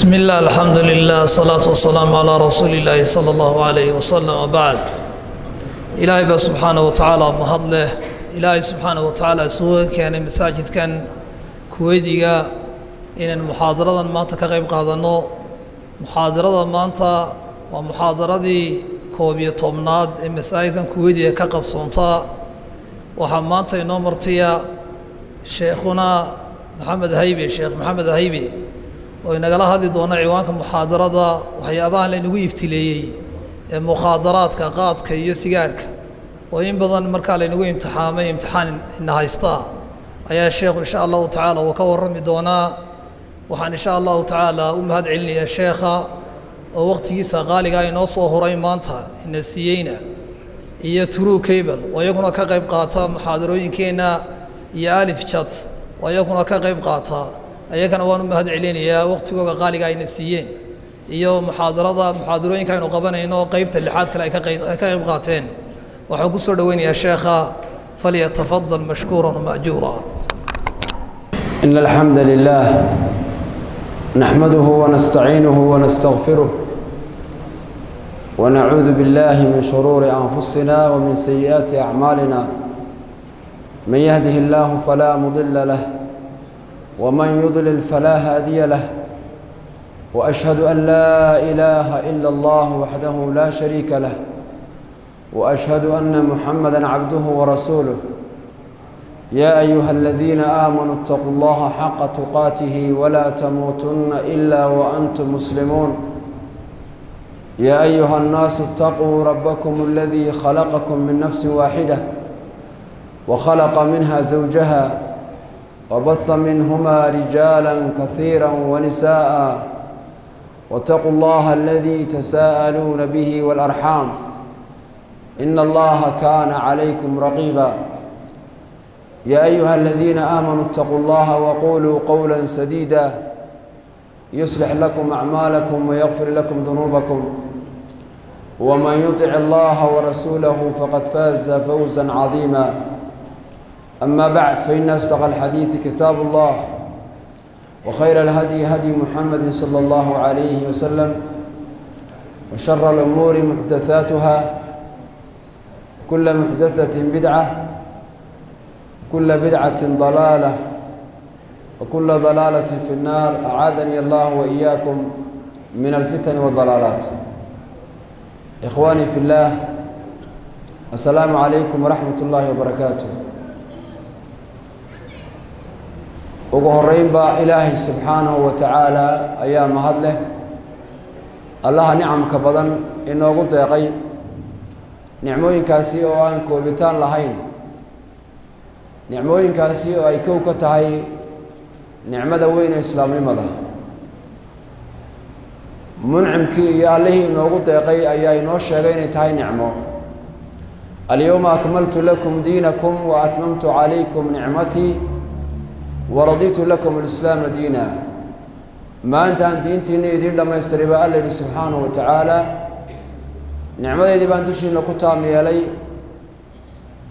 بسم الله الحمد لله الصلاة والسلام على رسول الله صلى الله عليه وسلم وبعد إلهي سبحانه وتعالى مهضله إلهي سبحانه وتعالى سوى كان مساجد كان كويديا إن المحاضرة ما تكغيب قادنو محاضرة ما أنت ومحاضرة دي كوبية طمناد المساجد كان كويديا كقب صنطاء وحمانت نومرتيا شيخنا محمد هيبي الشيخ محمد هيبي وإننا هذه دونا عوانك محاضرة وحيابها لأنه يفتلي مخاضرات كقاط كي سيجارك وإن بدن مركا لأنه امتحان إنها يستا يا شيخ إن شاء الله تعالى وكورم دونا وحن إن شاء الله تعالى هاد علني يا شيخ ووقت يسا غالي قاي نوصو هراي مانتا إن السيينة هي ترو كيبل ويكون كغيب قاطا محاضروين كينا يالف شات ويكون كغيب قاطا ayagana waan u mahad celinayaa waqtigooda qaaliga ay nasiiyeen iyo muxaadarooyinka aynu qabanayno qaybta lixaad kale ay ka qayb qaateen waxaan ku soo dhaweynayaa sheekha falyatafaddal mashkuuran ma'juura إن الحمد لله نحمده ونستعينه ونستغفره ونعوذ بالله من شرور أنفسنا ومن سيئات أعمالنا من يهده الله فلا مضل له ومن يضلل فلا هادي له وأشهد أن لا إله إلا الله وحده لا شريك له وأشهد أن محمدًا عبده ورسوله يا أيها الذين آمنوا اتقوا الله حق تقاته ولا تموتن إلا وأنتم مسلمون يا أيها الناس اتقوا ربكم الذي خلقكم من نفس واحدة وخلق منها زوجها وبث منهما رجالا كثيرا ونساء واتقوا الله الذي تساءلون به والأرحام إن الله كان عليكم رقيبا يا أيها الذين آمنوا اتقوا الله وقولوا قولا سديدا يصلح لكم أعمالكم ويغفر لكم ذنوبكم ومن يطع الله ورسوله فقد فاز فوزا عظيما أما بعد فإن أصدق الحديث كتاب الله وخير الهدي هدي محمد صلى الله عليه وسلم وشر الأمور محدثاتها كل محدثة بدعة كل بدعة ضلالة وكل ضلالة في النار أعاذني الله وإياكم من الفتن والضلالات إخواني في الله السلام عليكم ورحمة الله وبركاته ugu horeynba ilaahay subxaanahu wa tacaala ayaa mahad leh allaha nicamka badan inoogu deeqay nicmooyinkaasi oo aan koobitaan lahayn nicmooyinkaasi oo ay kow ka tahay nicmada weyn ee islaamnimada muncimkii iyo allihii inoogu deeqay ayaa inoo sheegay inay tahay nicmo alyawma akmaltu lakum diinakum wa atmamtu calaykum nicmatii ورضيت لكم الإسلام دينا ما أنت دينتيني دين لما يستريبا الله سبحانه وتعالى نعمة دي بان دوشين لكتا ميالي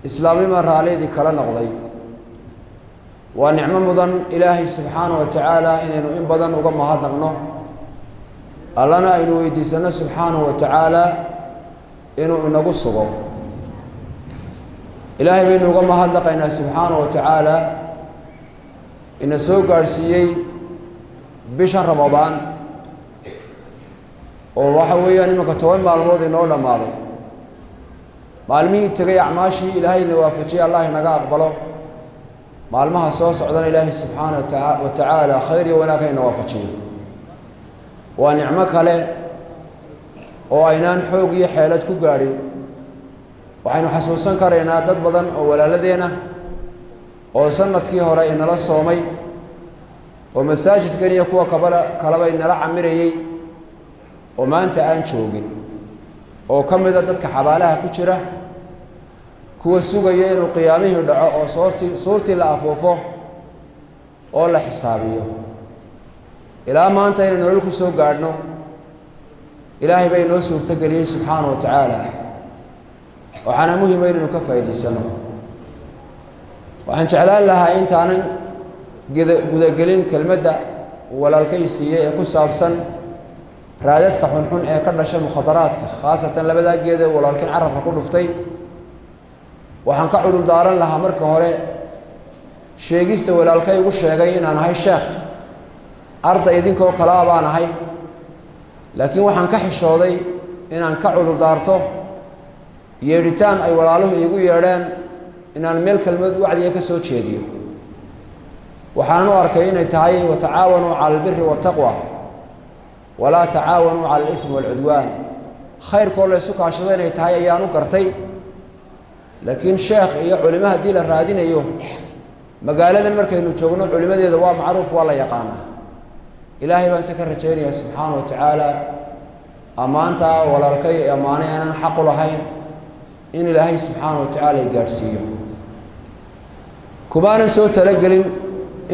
إسلامي مرة علي دي كلا نغضي ونعمة مضن إلهي سبحانه وتعالى إنه إن بدن وقم هذا نغنو ألنا إنه يديسنا سبحانه وتعالى إنه نقصه إلهي إنه وقم هذا قينا سبحانه وتعالى إن سوق عرسيي بشهر رمضان ووحويا إنه كتوين معلومات إنه لا مالي معلمي تجي عماشي إلهي نوافجي الله نجا أقبله معلمها صوص عدن إلهي سبحانه وتعالى خيري وناك نوافجي ونعمك له وعينان حوقي حيلتك قاري وحين حسوسا كرينا تضبطا ولا لدينا oo sanadkii hore inala soomay oo masaajidkan iyo kuwa kalaba inala camirayay oo maanta aan joogin oo kamida dadka xabaalaha ku jira kuwa sugaya inuu qiyaamihii dhaco oo suurtii la afuufo oo la xisaabiyo ilaa maanta inaynu nolol ku soo gaadhno ilaahay bay noo suurtageliyey subxaanahu wa tacaala waxaana muhiim inaynu ka faa'iidaysano waxaan jeclaan lahaa intaanan gudagelin kelmadda walaalkay siiyey ee ku saabsan raadadka xunxun ee ka dhashay mukhadaraadka khaasatan labadaa geed ee walaalkay carabka ku dhuftay waxaan ka cudur daaran lahaa marka hore sheegista walaalkay ugu sheegay inaan ahay sheekh arday idinkoo kale ah baan ahay laakiin waxaan ka xishooday inaan ka cudur daarto yeedhitaan ay walaaluhu iigu yeedheen inaan meel kelmad wacdiga ka soo jeediyo waxaan u arkay inay tahay watacaawanuu cala albiri waataqwa walaa tacaawanuu cala alithmi waalcudwaan khayrkoo la ysu kaashado inay tahay ayaan u gartay laakiin sheekh iyo culimo haddii la raadinayo magaaladan markaynu joogno culimadeeda waa macruuf waa la yaqaanaa ilaahay baan se ka rajaynayaa subxaana wa tacaala ammaanta walaalkay ammaanay aanan xaq u lahayn in ilaahay subxaana wa tacaala ay gaadhsiiyo kumaanan soo talagelin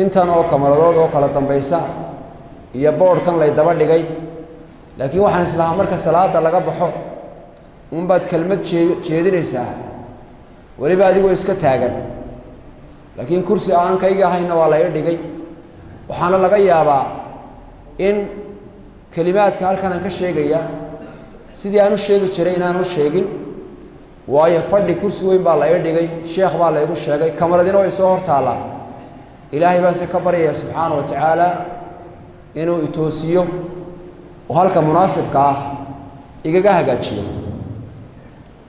intan oo kamaradood oo kala dambaysa iyo boodhkan lay daba dhigay laakiin waxaan islahaa marka salaada laga baxo unbaad kelmad jeedinaysaa weliba adigoo iska taagan laakiin kursi aan kayga ahayna waa la ii dhigay waxaana laga yaabaa in kelimaadka halkan aan ka sheegaya sidii aan u sheegi jiray inaan u sheegin waayo fadhi kursi weyn baa la ii dhigay sheekh baa la igu sheegay kamaradina way soo hor taallaa ilaahay baan se ka baryaya subxaana wa tacaala inuu itoosiyo oo halka munaasibka ah igaga hagaajiyo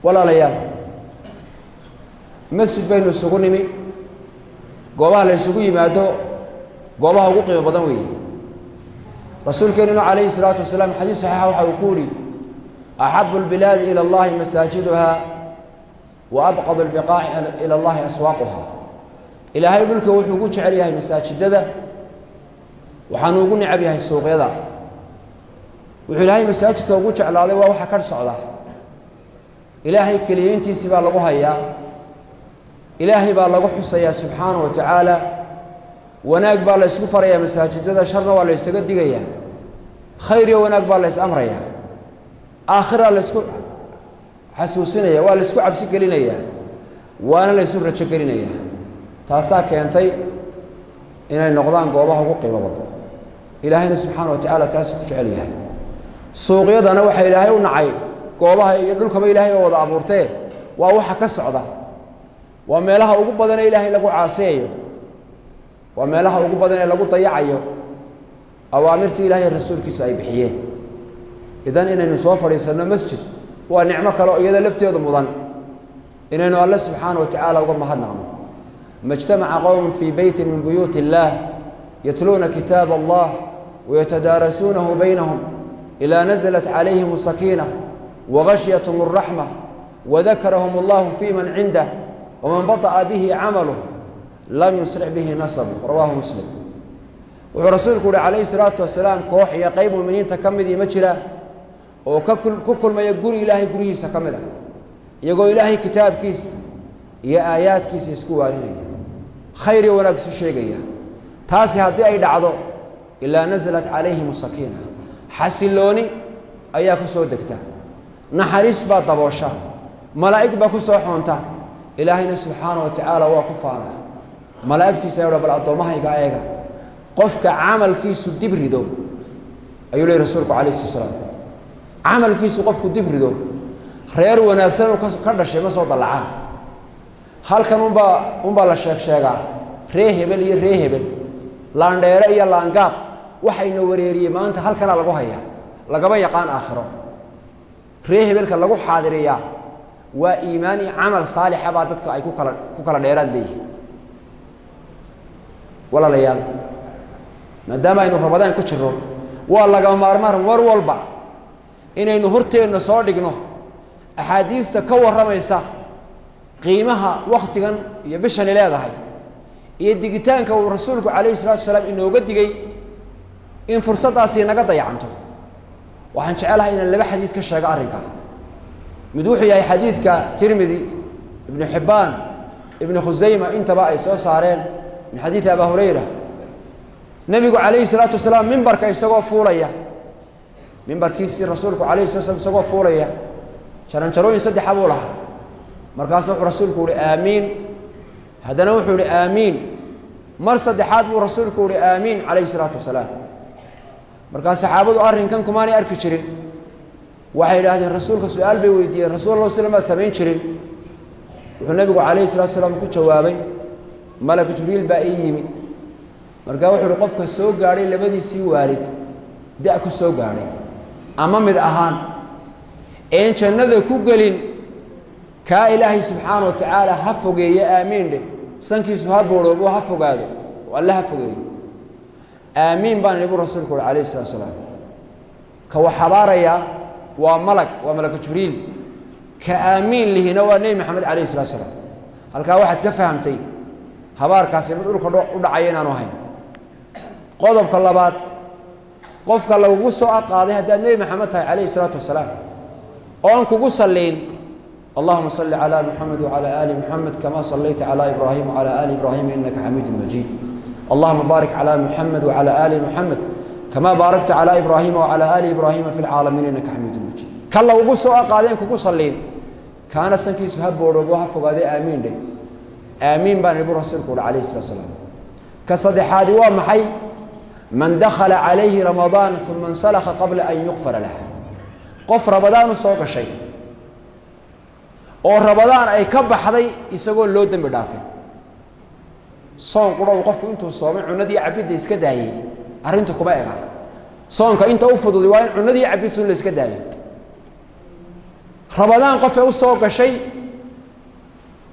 walaalayaal masjid baynu isugu nimi goobaha la isugu yimaado goobaha ugu qiimo badan weeye rasuulkeennuna calayhi salaatu wasalaam xadiis saxiixa waxa uu ku yidhi axabu albilaadi ila allahi masaajiduha wa abqadu albiqaaci ila allahi aswaaquha ilaahay dhulka wuxuu ugu jecel yahay masaajidada waxaanu ugu necab yahay suuqyada wuxuu ilaahay masaajidka ugu jeclaaday waa waxa ka socda ilaahay keliyayntiisii baa lagu hayaa ilaahay baa lagu xusayaa subxaana wa tacaala wanaag baa la ysku farayaa masaajidada sharna waa la ysaga digayaa khayr iyo wanaag baa la ys amrayaa aakhiraa la ysku xasuusinaya waa la ysku cabsi gelinayaa waana la ysu rajo gelinayaa taasaa keentay inay noqdaan goobaha ugu qiimo badan ilaahayna subxaana wa tacaala taas ku jecel yahay suuqyadana waxaa ilaahay u nacay goobaha iyo dhulkaba ilaahay baa wada abuurtee waa waxa ka socda waa meelaha ugu badan ee ilaahay lagu caaseeyo waa meelaha ugu badan ee lagu dayacayo awaamirtii ilaahay rasuulkiisu ay bixiyeen idan inaynu soo fadhiisanno masjid waa nicmo kale oo iyada lafteedu mudan inaynu alle subxaana wa tacaala uga mahadnaqno ma ijtamaca qowmun fii beytin min buyuuti illaah yatluuna kitaaba allah wayatadaarasuunahu baynahum ilaa nazalat calayhim sakiina wagashyathum alraxma wadakarahum allahu fii man cindah waman bata'a bihi camaluh lam yusric bihi nasabu rawaahu muslim wuxuu rasuulku uhi calayhi salaatu wasalaam koox iyo qayb muminiinta ka midii ma jira oo ku kulmaya guri ilaahay gurihiisa ka mid ah iyagoo ilaahay kitaabkiisa iyo aayaadkiisa isku waaninaya khayr iyo wanaag isu sheegaya taasi haddii ay dhacdo ilaa nasalat calayhim sakiina xasilooni ayaa ku soo degta naxariis baa daboosha malaa'ig baa ku soo xoonta ilaahayna subxaana wa tacaala waa ku faana malaa'igtiisa ayuu bal addoommahayga eega qofka camalkiisu dib rido ayuu leeyahy rasuulku calayhi salaam camalkiisu qofku dib rido reer wanaagsan uu ka dhashay ma soo dallacaan halkan unbaa la sheegaa ree hebel iyo ree hebel laandheere iyo laangaab waxayna wareeriyey maanta halkanaa lagu hayaa lagama yaqaan aakhiro ree hebelka lagu xaadiriyaa waa iimaan iyo camal saalixa baa dadka ay ku kala dheeraad leeyihiin walaalayaal maadaama aynu ramadaan ku jirro waa lagama maarmaan war walba inaynu horteenna soo dhigno axaadiista ka warramaysa qiimaha wakhtigan iyo bishani leedahay iyo digitaanka uu rasuulku calayhi salaatu wasalaam inooga digay in fursaddaasi naga dayacanto waxaan jecelahay inaan laba xadiis ka sheego arrinka mid wuxuu yahay xadiidka tirmidi ibnu xibbaan ibnu khusayma intaba ay soo saareen min xadiidi abaa hurayra nebigu calayhi salaatu wasalaam mimbarka isagoo fuulaya mimbarkiisii rasuulku calayhi salatu wasalaam isagoo fuulaya jaranjarooyin saddexa buu lahaa markaasuu wuxuu rasuulku uhi aamiin haddana wuxuu ihi aamiin mar saddexaad buu rasuulku uhi aamiin calayhi salaatu wasalaam markaa saxaabadu arrinkan kumaanay arki jirin waxay yidhaahdeen rasuulka su-aal bay weydiiyeen rasuul allah slam aad samayn jirin wuxuu nebigu calayhi salatu wasalaam ku jawaabay malak jibriil baa ii yimi markaa wuxuu uhi qofka soo gaadhay labadiisii waalid da' ku soo gaadhay ama mid ahaan een jannada ku gelin kaa ilaahay subxaana wa tacaala ha fogeeye aamiin dheh sankiisu ha boorhoobo ha fogaado oo alle ha fogeeyo aamiin baan nebigu rasuulku uhi calayhi salatu wasalaam ka wax habaarayaa waa malag waa malaku jibriil ka aamiin lihina waa nebi maxamed calayhi salatu wasalaam halkaa waxaad ka fahamtay habaarkaasi mid dhulka u dhacaya inaanu ahayn qodobka labaad qofka lagugu soo aqaaday haddaad nebi maxamed tahay calayhi salaatu wasalaam oon kugu salliin allahuma salli calaa muxamed wacalaa aali muxamed kama sallayta calaa ibraahim wacalaa aali ibraahim innaka xamiidun majiid allahuma baarik calaa muxamed wacalaa aali muxamed kama baarakta calaa ibraahima wacalaa aali ibraahima fi lcaalamiin innaka xamiidun majiid ka lagugu soo aqaaday en kugu salliin kaana sankiisu ha boorhoobo ha fogaadee aamiin dheh aamiin baa nebigu rasuulku uhi calayhi salatu wasalaam ka saddexaadi waa maxay man dakhala calayhi ramadaan uma insalakha qabla an yukfara lah qof rabadaan u soo gashay oo rabadaan ay ka baxday isagoo loo dembi dhaafay soon qura uu qofku intuu soomay cunadii cabidda iska daayey arrinta kuma ega soonka inta u fududi waa in cunadii cabidsu la iska daayo rabadaan qofee u soo gashay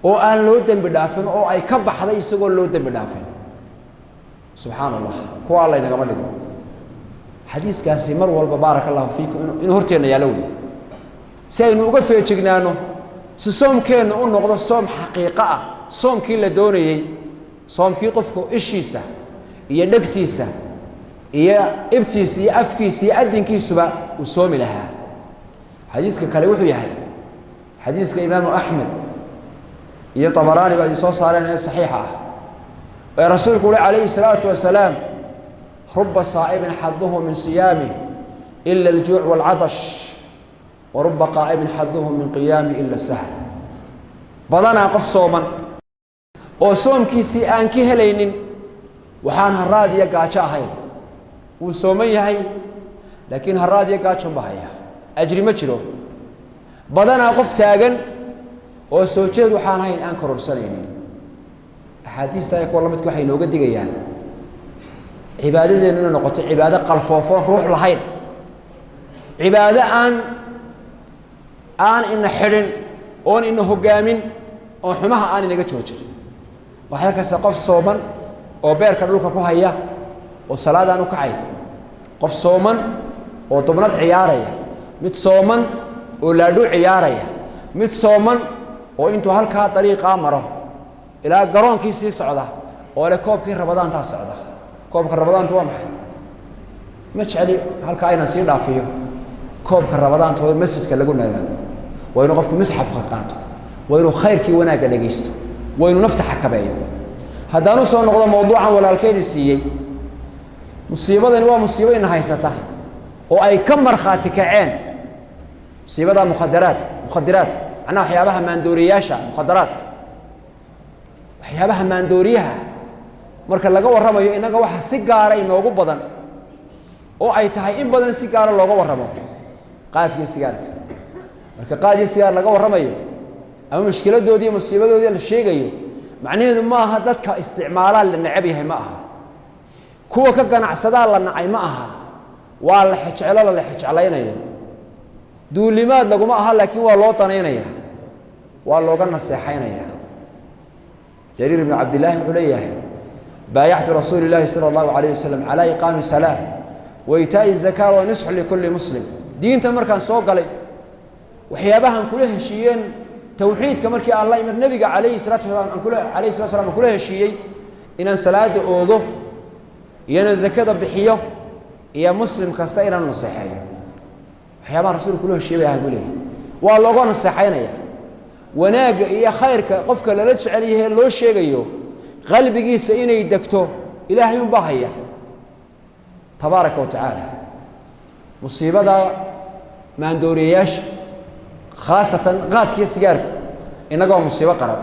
oo aan loo dembi dhaafin oo ay ka baxday isagoo loo dembi dhaafin subxaana allah kuwa alla inagama dhigo xadiiskaasi mar walba baaraka allahu fiikum inuu horteenna yaalo wey si aynu uga feejignaano si soomkeenna u noqdo soom xaqiiqo ah soomkii la doonayey soomkii qofku ishiisa iyo dhegtiisa iyo ibtiisa iyo afkiisa iyo adinkiisuba uu soomi lahaa xadiiska kale wuxuu yahay xadiiska imaamu axmed iyo tabaraani baa soo saareen ee saxiixa ah ee rasuulku uhi calayhi salaatu wasalaam ruba saa'imin xaduhu min siyaamih ila aljuuc waalcatash wa ruba qaa'ibin xaduhu min qiyaamih ila sahr badanaa qof sooman oo soomkiisii aan ka helaynin waxaan haraad iyo gaajo ahayn wuu sooman yahay laakiin haraad iyo gaajo ma haya ajri ma jiro badanaa qof taagan oo soo jeed waxaan ahayn aan kororsanaynin axaadiista ay kuwa la midka waxay inooga digayaan cibaadadeennu inay noqoto cibaado qalfoofoon ruux lahayn cibaado aan ina xidhin oon ina hoggaamin oon xumaha aan inaga joojin waxay arkaysaa qof sooman oo beerka dhulka ku haya oo salaadaan u kacay qof sooman oo dubnad ciyaaraya mid sooman oo laadhuu ciyaaraya mid sooman oo intuu halkaa dariiqaa maro ilaa garoonkii sii socda oo leh koobkii rabadaantaa socda koobka rabadaanta waa maxay ma jecli halkaa aynan sii dhaafiyo koobka rabadaanta waa masjidka lagu nagaado waa inuu qofku misxafka qaato waa inuu khayrkii wanaagga dhegaysto waa inuu nafta xakameeyo haddaan u soo noqdo mawduucan walaalkeyni siiyey musiibadani waa musiibo ina haysata oo ay ka markhaati kaceen musiibada mukhadaraadka macnaha waxyaabaha maandooriyaasha mukhadaraadka waxyaabaha maandooriyaha marka laga warramayo innaga waxa si gaara inoogu badan oo ay tahay in badan si gaara looga warramo qaadkii sigaarka marka qaad iyo sigaar laga warramayo ama mushkiladoodii musiibadoodii la sheegayo macnaheedu ma aha dadka isticmaalaa la necab yahay ma aha kuwa ka ganacsadaa la nacay ma aha waa la xijecelo la xijeclaynayo duulimaad laguma aha laakiin waa loo danaynaya waa looga naseexaynaya jariir ibnu cabdillaahi wuxuu leeyahay baayactu rasuuli illaahi sala allahu calayh wasalam calaa iqaami salaa wa itaa'i zakaa wa nisxu likulli muslim diinta markaan soo galay waxyaabahan kula heshiiyeen tawxiidka markii aan la imid nebiga calayhi salaatu wasalaam aan kula heshiiyey inaan salaada oogo iyana zakada bixiyo iyo muslim kasta inaan naseexeeyo waxyaabaha rasuulku kula heshiiyey bay ahaan buu leeyahay waa looga naseexaynaya wanaagga iyo khayrka qofka lala jecel yahay loo sheegayo qalbigiisa inay degto ilaahay unbaa haya tabaaraka wa tacaala musiibada maandooriyayaasha khaasatan qaadkiiyo sigaarka innagoo musiibo qaran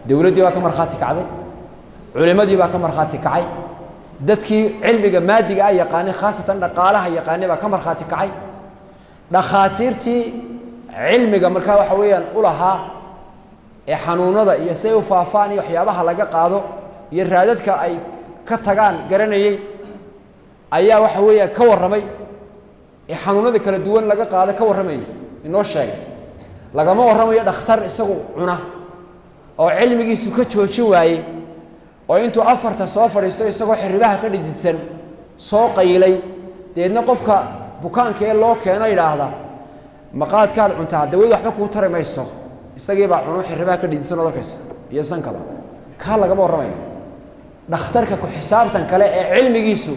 dowladdii baa ka markhaati kacday culimmadii baa ka markhaati kacay dadkii cilmiga maadiga ay yaqaanay khaasatan dhaqaalaha yaqaanay baa ka markhaati kacay dhakhaatiirtii cilmiga markaa waxa weeyaan u lahaa ee xanuunada iyo say u faafaan iyo waxyaabaha laga qaado iyo raadadka ay ka tagaan garanayay ayaa waxa weeyaan ka warramay ee xanuunada kala duwan laga qaado ka warramayay inoo sheegay lagama warramayo dhakhtar isagu cuna oo cilmigiisu ka joojin waayey oo intuu afarta soo fadhiisto isagoo xiribaha ka dhididsan soo qaylay deedna qofka bukaanka ee loo keeno yidhaahda maqaadkaad cuntaa dawadu waxba kuu tari mayso isagii baa cuno xiribaha ka dhididsan oo dalkaysa iyo sankaba kaa lagama warramayo dhakhtarka ku xisaabtan kale ee cilmigiisu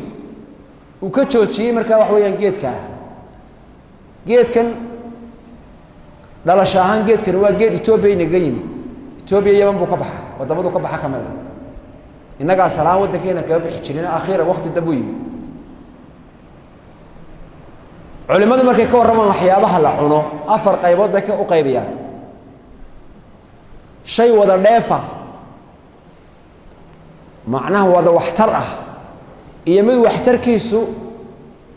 uu ka joojiyey markaa wax weeyaan geedkan dhalasho ahaan geedkan waa geed Ethiopia inaga yimid Ethiopia yaman buu ka baxa wadamadu ka baxa kamida innaga salaan wadankeena ka bixi jirina akhiran waqti dab u yimid culimadu markay ka warramaan waxyaabaha la cuno afar qaybood bay ka u qaybiyaan shay wada dheefa macnaha wada waxtar ah iyo mid waxtarkiisu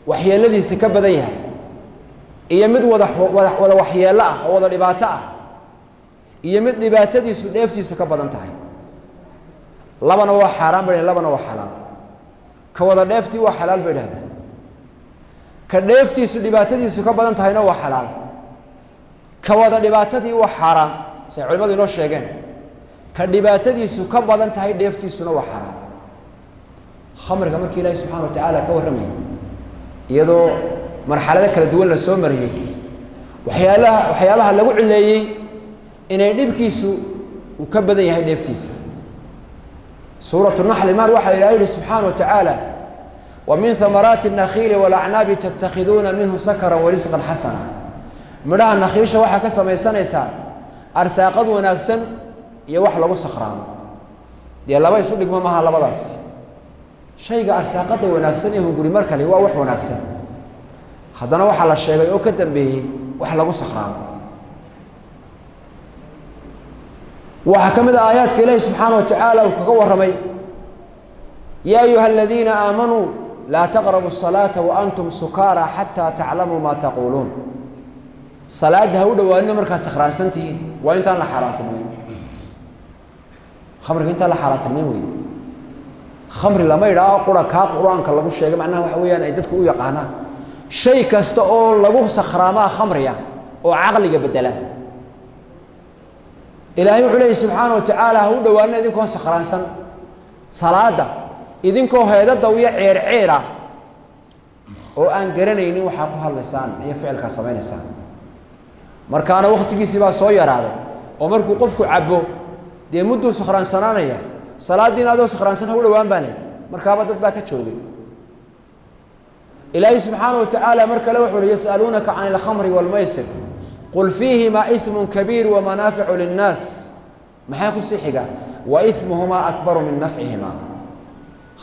waxyeeladiisa ka badan yahay iyo mid wada waxyeelo ah oo wada dhibaato ah iyo mid dhibaatadiisu dheeftiisa ka badan tahay labana waa xaraam bay labana waa xalaal ka wada dheeftii waa xalaal bay dhahdeen ka dheeftiisu dhibaatadiisu ka badan tahayna waa xalaal ka wada dhibaatadii waa xaraam say culimadu inoo sheegeen ka dhibaatadiisu ka badan tahay dheeftiisuna waa xaraam khamriga markii ilaahay subxaanahu wa tacaala ka warramayay iyadoo marxalado kala duwan la soo mariyey waxyaabaha lagu cileeyey inay dhibkiisu uu ka badan yahay dheeftiisa suuratu naxli maar waxaa ilaahay yidhi subxaanahu wa tacaala wa min thamaraati النakhiili wاlacnaabi tattakhiduuna minhu sakaran warisqan xasana midhaha nakhiisha waxaa ka samaysanaysaa arsaaqad wanaagsan iyo wax lagu sakhraamo dee laba isu dhigmo maaha labadaas shayga arsaaqada wanaagsan ee hunguri markale waa wax wanaagsan haddana waxaa la sheegay oo ka dambeeyey wax lagu sakhraamo waxaa ka mid ah aayaadka ilaahi subxaanahu wa tacaala uu kaga warramay yaa ayuha aladiina aamanuu laa taqrabu الصalaata waantum sukaara xataa taclamuu maa taquuluun salaadda ha u dhowaanina markaad sakhraansan tihiin waa intaan la xaaraantinimeyn khamriga intaan la xaaraantinimeyn wey khamri lama yidhaaho qura kaa qur-aanka lagu sheegay macnaha waxa weeyaan ay dadku u yaqaanaan shay kasta oo lagu sakhraamaa khamriya oo caqliga bedela ilaahay wuxuu leeyahy subxaana wa tacaala ha u dhowaanina idinkoo sakhraansan salaada idinkoo heedada iyo ceerceera oo aan garanaynin waxaa ku hadlaysaan iyo ficilkaa samaynaysaan markaana waqtigiisii baa soo yaraaday oo markuu qofku cabo dee mudduu sakhraansanaanaya salaadiina adoo sakhraansan ha u dhowaan baa leeyahy markaaba dad baa ka joogay ilaahay subxaana wa tacaala mar kale wuxuu uhi yas'aluunaka can alkhamri waalmaysir qul fiihimaa ismun kabiir wamanaaficu linnaas maxaa ku sii xiga wa ismuhumaa akbaru min nafcihimaa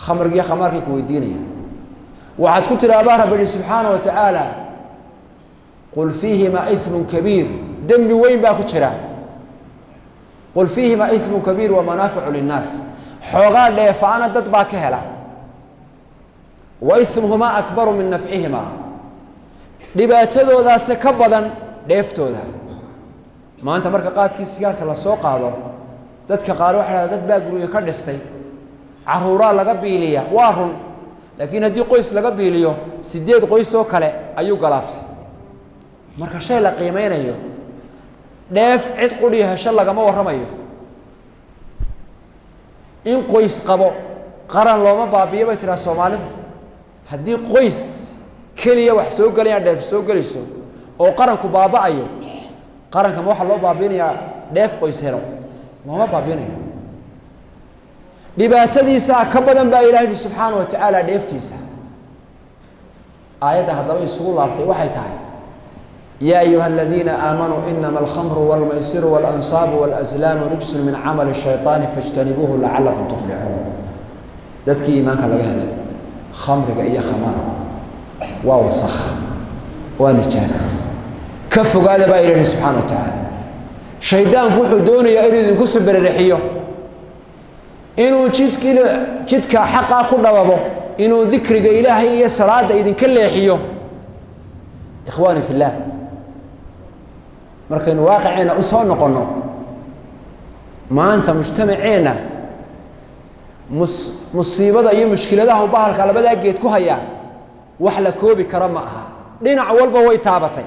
khamrigiyo khamaarkay ku weydiinaya waxaad ku tidhaahdaa rabbi yihi subxaana wa tacaala qul fiihimaa ismun kabiir dembi weyn baa ku jira qul fiihimaa ismun kabiir wamanaaficu linnaas xoogaa dheefaana dad baa ka hela wa ismuhumaa akbaru min nafcihimaa dhibaatadoodaase ka badan dheeftooda maanta marka qaadkii sigaarka la soo qaado dadka qaar waxay dhahdaan dad baa guryo ka dhistay caruuraa laga biiliya waa run laakiin haddii qoys laga biiliyo 8 qoys oo kale ayuu galaaftay marka shay la qiimeynayo dheef cid qudhiyo hesho lagama warramayo in qoys qabo qaran looma baabiyo bay tiraa Soomaalidu haddii qoys keliya wax soo galaya dheef soo galayso oo qaranku baaba'ayo qaranka ma waxa loo baabinayaa dheef qoys helo looma baabinayo dhibaatadiisa ka badan baa ilaahay subxaanahu wa tacaala dheeftiisa aayadda haddaba isugu laabtay waxay tahay yaa ayuha aladiina aamanuu inama alkhamru waalmaysiru waalansaabu waalazlaamu rijsun min camali الshayطaani faاjtanibuuhu lacalakum tuflixuun dadkii iimaanka laga helay khamriga iyo khamaarka waa wasakh waa nijaas ka fogaada baa ilaahay subxaanahu wa tacaala shaydaanku wuxuu doonayaa inuu idinku soo bererixiyo inuu jidka xaqa ku dhawabo inuu dhikriga ilaahay iyo salaada idinka leexiyo ikhwaani fillah markaynu waaqicina u soo noqono maanta mujtamaceena musiibada iyo mushkiladaha bahalka labada geed ku haya wax la koobi kara ma aha dhinac walba way taabatay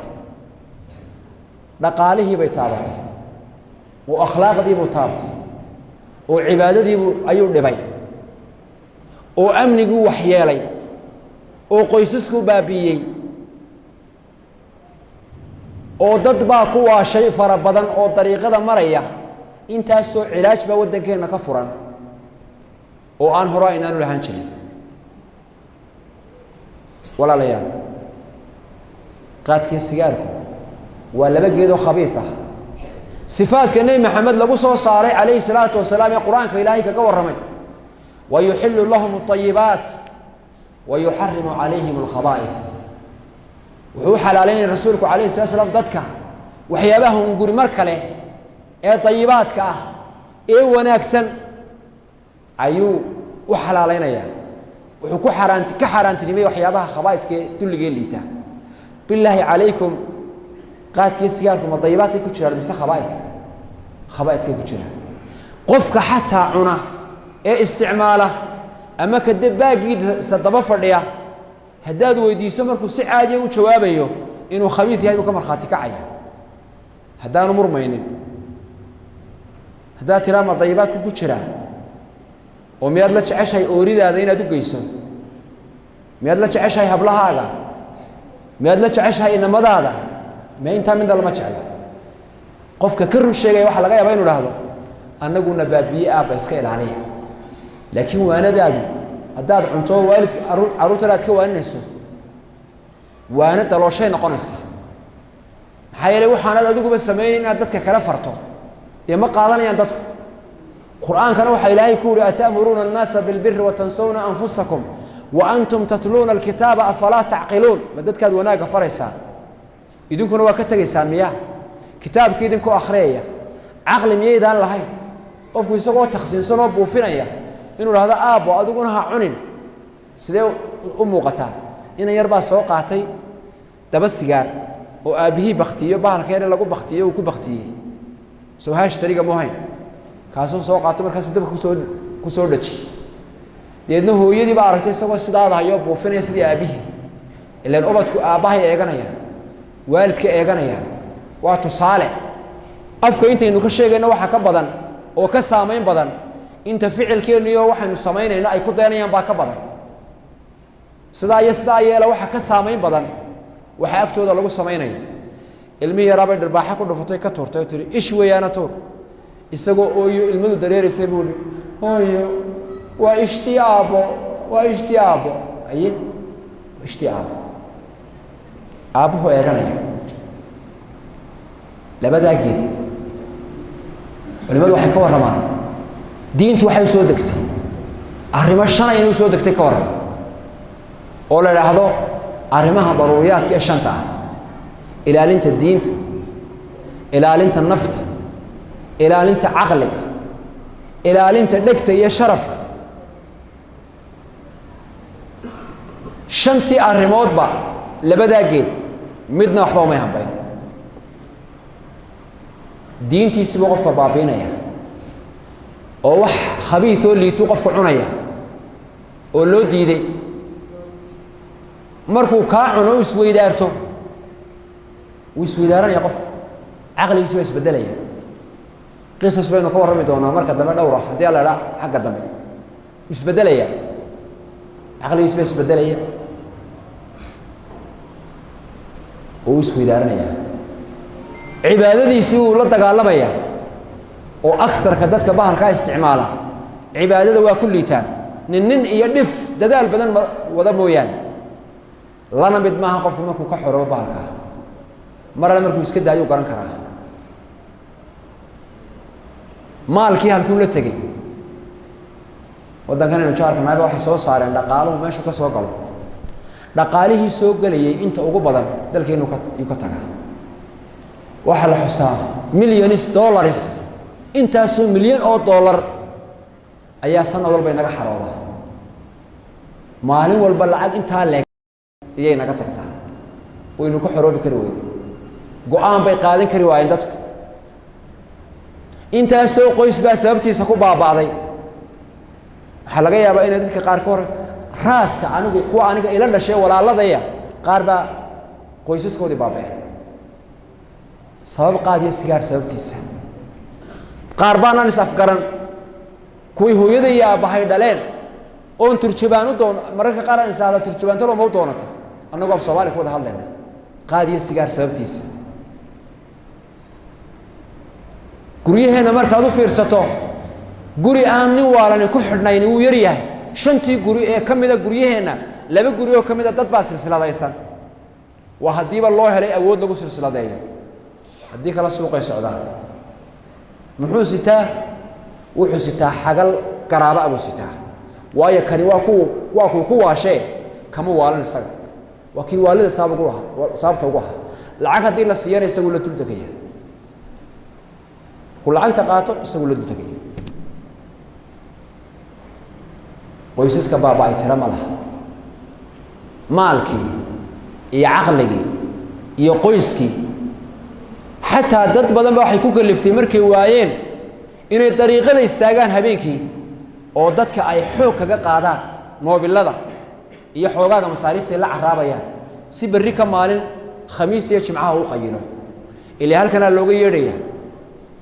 dhaqaalihii bay taabatay oo akhlaaqdii buu taabatay oo cibaadadii ayuu dhibay oo amnigu wax yeelay oo qoysasku baabiyay oo dad baa ku waashay fara badan oo dariiqada maraya intaas oo cilaaj baa wadankeena ka furan oo aan hore inaanu lahaan jirin walaalayaal qaadkii sigaarku waa laba geed oo khabiis ah sifaadka nabi maxamed lagu soo saaray calayhi salaatu wasalaam ee quraanka ilaahay kaga warramay wa yuhillu lahum at-tayyibat wa yuharrimu alayhim al-khaba'ith wuxuu xalaaleeyay rasuulku calayhi salaatu wasalaam dadka waxyaabaha uu guri mar kale ee tayyibaadka ah ee wanaagsan ayuu u xalaaleynaya wuxuu ku xaaraantinimay waxyaabaha khaba'ithka dulliga liita billahi alaykum qaadkii sigaarku ma tayyibaadka ku jira mise khaba'ithka ku jira qofka xataa cuna ee isticmaala ama ka dabaagiisa sadaba fadhiya haddaad weydiiso markuu si caadi u jawaabayo inuu khabiith yahay ka marxaati kacaya haddaanu murmaynin haddaad tiraa ma tayyibaadku ku jira oo miyaad la jeceshahay ooridaada inaad u geyso miyaad la jeceshahay hablahaaga miyaad la jeceshahay inamadaada ma intaa midna lama jecla qofka ka run sheegaya waxa laga yaabaa inuu dhahdo annaguna baabiye aabba iska ilaaliya laakiin waanadaadu haddaad cunto waalidka caruurta aad ka waaninayso waana dalooshay noqonaysa maxaa yeelay waxaanaad adiguba samaynayn inaad dadka kala farto dee ma qaadanayaan dadku qur'aankana waxaa ilaahay ku yidhi ata'muruuna annaasa bilbiri watansawna anfusakum wa antum tatluuna alkitaaba afalaa tacqiluun ma dadkaad wanaagga faraysaan idinkuna waa ka tegaysaan miyaa kitaabkii idinkoo akhriyaya caqli miyaydaan lahayn qofku isagoo takhsiinsan oo buufinaya inuu dhahdo aabbo adiguna ha cunin sidee u muuqataa inan yar baa soo qaatay daba sigaar oo aabbihii baktiyo bahalkeena lagu baktiyo uu ku baktiyey soo haashtariga muuhayn kaasoo soo qaato markaasuu dabka ku soo dhaji deedna hooyadii baa aragtay isagoo sidaada hayoo buufinaya sidii aabbihii ilaan ubadku aabbahay eeganayaan waalidka eeganayaan waa tusaale afka intaynu ka sheegayno waxa ka badan oo ka saamayn badan inta ficilkeenu iyo waxaynu samaynayno ay ku daynayaan baa ka badan sidaa yeela waxa ka saamayn badan waxa agtooda lagu samaynayo ilmihii yaraabay dhirbaaxa ku dhufatay ka tuurtay oo tiri ish weeyaana tuur isagoo ooyo ilmadu dareeraysay buu hooyo waa ishtiyaabo aye ishtiyaabo aabbuhu eeganaya labadaa geed culimadu waxay ka warramaan diintu waxay u soo degtay arrimo shan inay u soo degtay ka warram oo la idhaahdo arrimaha daruuriyaadka ee shanta ah ilaalinta diinta ilaalinta nafta ilaalinta caqliga ilaalinta dhegta iyo sharafka shantii arrimoodba labadaa geed midna waxba umay hambayn diintiisibuu qofka baabiinaya oo wax khabiithoo liituu qofka cunaya oo loo diiday markuu kaa cuno u isweydaarto wuu isweydaaranaya qofka caqligiisi baa isbeddelaya qisas baynu ka warrami doonaa marka dambe dhowra haddii alla idhaa xagga dambe isbeddelaya caqligiisi baa isbeddelaya oo u isweydaaranaya cibaadadiisii wuu la dagaalamaya oo agarka dadka bahalkaa isticmaala cibaadada waa ku liitaan nin iyo dhif dadaal badan wada mooyaane lana mid maaha qofku markuu ka xorobo bahalkaa mar alle markuu iska daayuu garan karaa maalkii halkuu la tegey waddankanaynu jaarkanaaba waxay soo saareen dhaqaaluhu meeshuu ka soo galo dhaqaalihii soo gelayay inta ugu badan dalkeennu yuu ka tagaa waxaa la xusaa millions dollars intaasoo milyan oo dollar ayaa sanad walba inaga xarooda maalin walba lacag intaa leeg iyay naga tagtaa waynu ku xoroobi kari weyno go'aan bay qaadan kari waayeen dadku intaas soo qoys baa sababtiisa ku baabaaday waxa laga yaabaa in dadka qaar ka hor raaska anigu kuwa aniga ila dhashay walaaladaya qaar baa qoysaskoodii baabeen sabab qaadiya sigaar sababtiisa qaar baan is afgaran kuwii hooyada iyo aabahay dhaleen oon turjubaan u doon mararka qaar aan isaada turjubaanta loo ma doonata annagu af Soomaali ku wada hadlayna qaadiya sigaar sababtiisa guryaheena markaad u fiirsato guri aan nin waalani ku xidhnayn uu yar yahay shantii guri ee kamida guryaheena laba guri oo kamida dad baa silsiladaysan waa hadiiba loo helay awood lagu silsiladeeyo hadii kala suuqay socdaan muxuu sitaa wuxuu sitaa xagal qaraaba abu sitaa waayo kani waa ku waashee kama waalan isaga waa kii waalida sababta ugu aha lacag hadii la siiyay isagu la dultagaya ku lacagta qaato isagu la dultagaya qoysaska baaba ay tira malaha maalkii iyo aqligii iyo qoyskii xataa dad badan ba waxay ku kaliftay markay waayeen inay dariiqada istaagaan habeenkii oo dadka ay xoog kaga qaadaan moobilada iyo xoogaaga masaariifta la caraabayaan si berri ka maalin khamiis iyo jimcaha u qayino ilaa halkana looga yeedhaya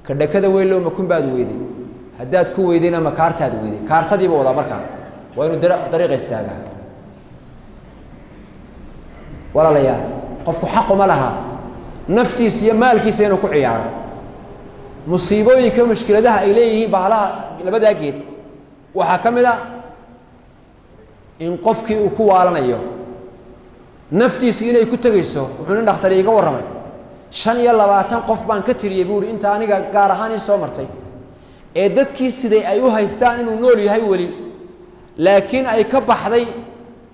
ka dhakada weyn loo makun baad weeday haddaad ku weydayna ma kaartaad weeday kaartadiiba wada markaa waa inuu dariiqa istaagaa walaalayaal qofku xaq uma laha naftiisa iyo maalkiisa inuu ku ciyaaro musiibooyinka mushkiladaha ay leeyihiin baalaha labada geed waxa kamida in qofkii uu ku waalanayo naftiisa inay ku tagayso wuxuu in dhakhtar iga waramay 25 qof baan ka tiriyay buuri inta aniga gaar ahaan soo martay ee dadkii siday ay u haystaan inuu nool yahay wali laakiin ay ka baxday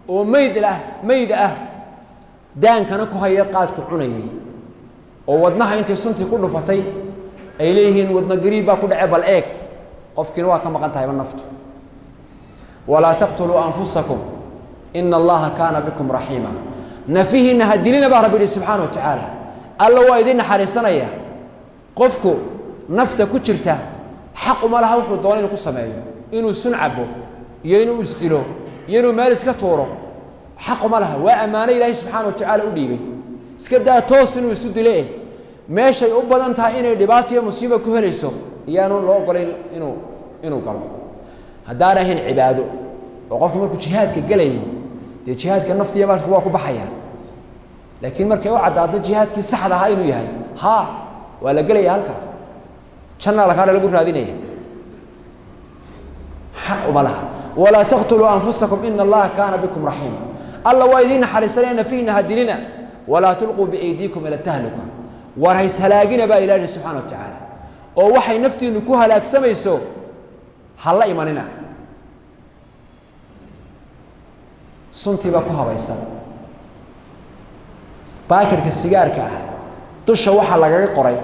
oo meyd ah daankana ku haya qaadku cunayay oo wadnaha intay sunti ku dhufatay ay leeyihiin wadna gariib baa ku dhacay bal eeg qofkiina waa ka maqan tahay naftu wala taqtulu anfusakum inna allaha kana bikum rahima nafihina hadilina ba rabbi subhanahu wa ta'ala alla waa idin xariisanaya qofku nafta ku jirta xaq uma laha wuxuu doonay inuu ku sameeyo inuu suncabo iyo inuu istilo iyo inuu meel iska tooro xaq uma laha waa amaanay ilaahay subhanahu wa ta'ala u dhiibay iska daa toos inuu isu dilay meeshay u badan tahay inay dhibaato iyo musiibo ku helayso iyaanu loo ogolayn inuu galo haddaan ahayn cibaado oo qofku markuu jihaadka galayo dee jihaadka naftiya baa ku baxaya laakiin markay u cadaado jihaadkii saxda ahaa inuu yahay waa la gelaya halka janna la kaana lagu raadinaya xaq uma laha wala taqtulu anfusakum inna allaha kana bikum rahima alla waa idin xariisanayna fiina hadilina wala tulqu bi aydikum ila tahluka warhays halaagina ba ilaahi subhanahu wa ta'ala oo waxay naftiinu ku halaagsamayso halla imanina suntiba ku habaysan baakirka sigaarka dusha waxa lagaga qoray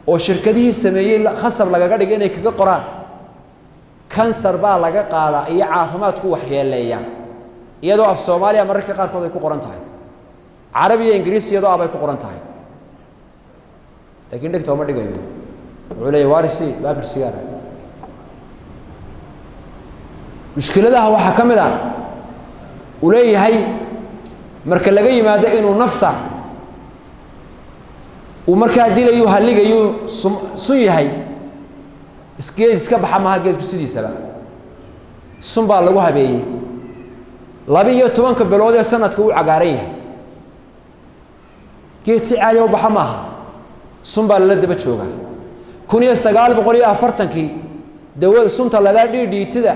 oo shirkadihii sameeyay khasab lagaga dhigay inay kaga qoraan kansar baa laga qaadaa iyo caafimaadku waxyeeleeya iyadoo af Soomaaliya mararka qaar kood ay ku qoran tahay Carabi iyo Ingiriisi iyadoo abay ku qoran tahay laakiin dhigto ma dhigayo wuxuu leeyahay warisi baakir sigaar mushkiladaha waxa kamid ah uu leeyahay marka laga yimaado inuu nafta uu marka dilayo haligayo sun yahay iska baxa ma geedku sidiisaba sun baa lagu habeeyay 12 bilood ee sanadka uu cagaaran yahay geed si caadi ah baxa ma sun baa la daba jooga 1940kii dawlad sunta laga dhidhiitida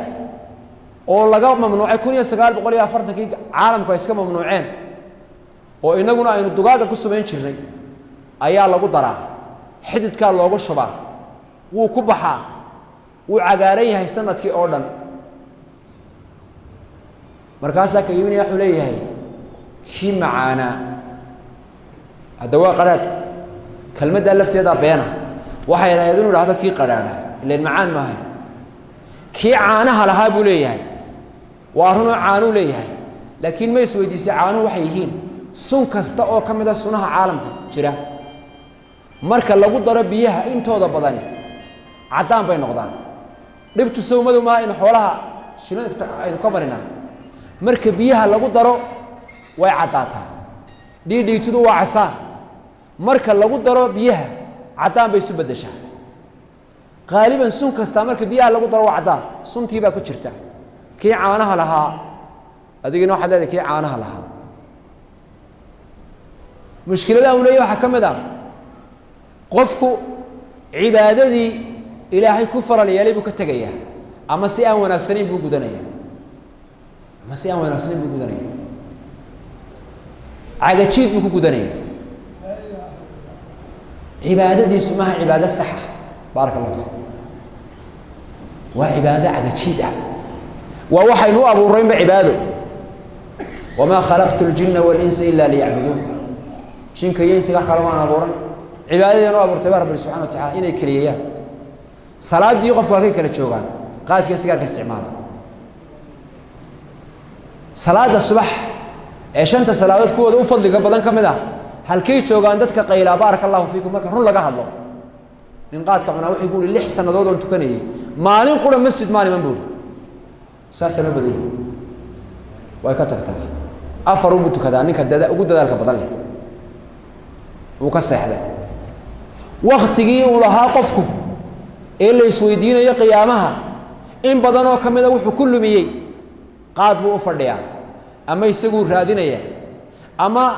oo laga mamnuucay 1940kii caalamku ay iska mamnuuceen oo inaguna aynu dugaaga ku sameyn jirnay ayaa lagu daraa xididka loogu shubaa wuu ku baxaa wuu cagaaran yahay sanadkii oo dhan markaas ka yimina wuxuu leeyahay kii macaana adawaa qaraad kalmada lafteeda beena waxay ahayd inuu raahdo kii qaraada ileen macaan maahay كي عانها لها بوليها وارهنو عانو ليها لكن ما يسوي دي عانو وحيهين سون كستا أو كم ده سونها عالم جرا مركا لو ضرب بيها إنتو ده بدني عدان بين نقدان ربط سومدو ما إن حولها شنو إن كبرنا مركا بيها لو ضرب وعداتها دي تدو وعسان مركا لو ضرب بيها عدان بيسوي بدشة غالبا سون كستا مركا بيها لو ضرب وعدان سون تيبا كشرتا كي عانها لها هذيك نوع حدا كي عانها لها مشكلة أولية وحكمة قفكو عبادتي إلهي كفر ليالي بكتجيا أما سيئا ونكسنين بوجودنيا أما سيئا ونكسنين بوجودنيا عجتشيد بوجودنيا عبادتي اسمها عبادة الصحة بارك الله فيك وعبادة عجتشيدة ووحي نو أبو الرين بعباده وما خلقت الجن والإنس إلا ليعبدون شنك ينسى خلوان أبورا عبادة نو أبو تبارك رب سبحانه وتعالى إني كريا صلاة دي يقف كل كلا تشوفان قاعد كسيجار كاستعماله صلاة الصبح إيش أنت صلاة كود وفضل قبضان كمدا هل كي تشوفان دتك قيلا بارك الله فيكم ما كهرون لقاه الله من قاعد كمنا وحي يقول اللي حسن ضود أنت كني ما نقول مسجد ماني منبول ساسا نبدي ويكتكتا أفرو بتكذا نك الددا وجود ذلك بدل وكسح له وقت جي ولها قفكم إلا يسويدين يا قيامها إن بدنوا كم ذا وح كل مية قاد بوفرديا أما يسقور هذين يا أما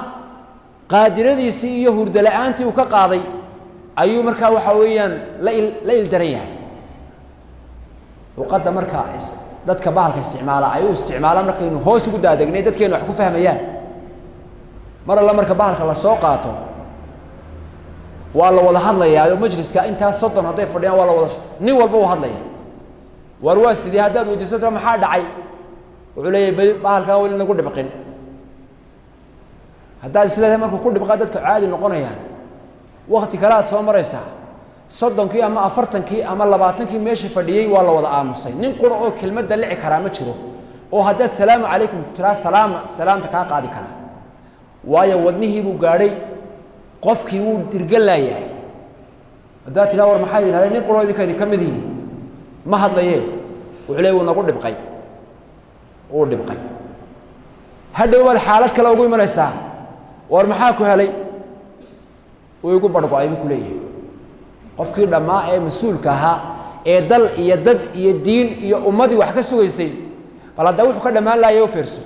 قادر ذي سي يهود لأنتي وكقاضي أيو مركا وحويا لا يلدريها وقد مركا dadka bahalka isticmaala ayuu isticmaala marka inuu hoos ugu daadagnay dadkeenu wax ku fahmayaan mar alla marka bahalka la soo qaato waa la wada hadlayaa majliska inta 30 haday fadhiyaan waa la wada nin walba uu hadlaya war waa sidii hadaad wadiisato maxaa dhacay wuxuu leeyahay bahalka wali lagu dhibqin hadaad isleedahay marka ku dhibqa dadka caadi noqonayaan waqti kale aad soo maraysaa 30 ama 40 ama 20 meeshii fadhiyay waa la wada aamusay nin qura oo kelmad lici kara ma jiro oo haddii salaamu calaykum tira salaamta ka qaadi kara waayo wadnihii buu gaaray qofkii uu dirgalaayay haddii tira war maxay yiraahday nin qura idinka kamid yihiin ma hadlayee wuxuu leeyahay nagu dhibqay oo dhibqay hadhow wad xaalad kale ugu imanaysaa war maxaa ku helay oo igu badgo ay ku leeyahay qofkii dhamaa ee mas'uulka ahaa ee dal iyo dad iyo diin iyo ummadi wax ka sugaysay bal hadda wuxuu ka dhamaan laayay oo fiirso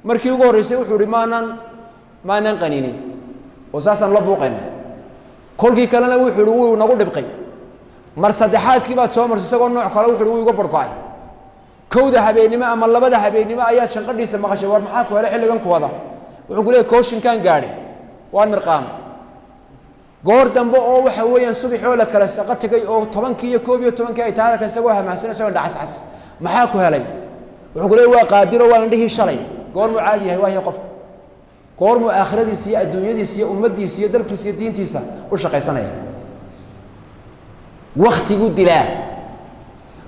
markii ugu horeysay wuxuu ri maanan qaniinin oo saasan la buuqayna kolkii kalena wuxuu uu nagu dhibqay mar saddexaadkii baad soo marsay isagoo nooc kale wuxuu igu barqay kowda habeenimo ama labada habeenimo ayaa shanqadhiisa maqashay war maxaa ku helay xilligan ku wada wuxuu leeyahay kooshinkan gaari waan mirqaam goor dambe oo waxa weeyaan subaxoo la kala saqa tagay oo 10 iyo 11 ay tahay ka isagoo hamaasanayso dhacas maxaa ku helay wuxuu leeyahay waa qaadiro waa indhihi shalay goor mu caadi yahay waa qof goor mu aakhiradiisa iyo adduunyadiisa iyo ummadiisa iyo dalkiisa iyo diintiisa u shaqaysanaya waqtigu dilaa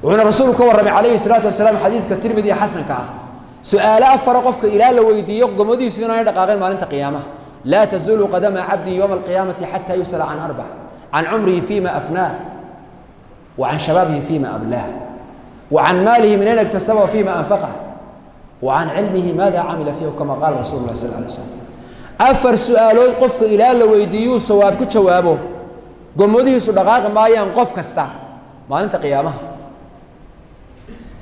wuxuu rasuulku warramay calayhi salaatu wasalaam xadiidka tirmidhi xasanka su'aala afar qofka ilaa la weydiiyo gomadiisa inay dhaqaaqeen maalinta qiyaamaha لا تزول قدم عبد يوم القيامة حتى يسأل عن 4 عن عمره فيما أفناه وعن شبابه فيما أبلاه وعن ماله من أين اكتسبه وفيما أنفقه وعن علمه ماذا عمل فيه كما قال رسول الله صلى الله عليه وسلم أفر سؤالون قفك إلى لويديو سواب كتشوابه قموده سدقاق ما ينقف كستا ما أنت قيامه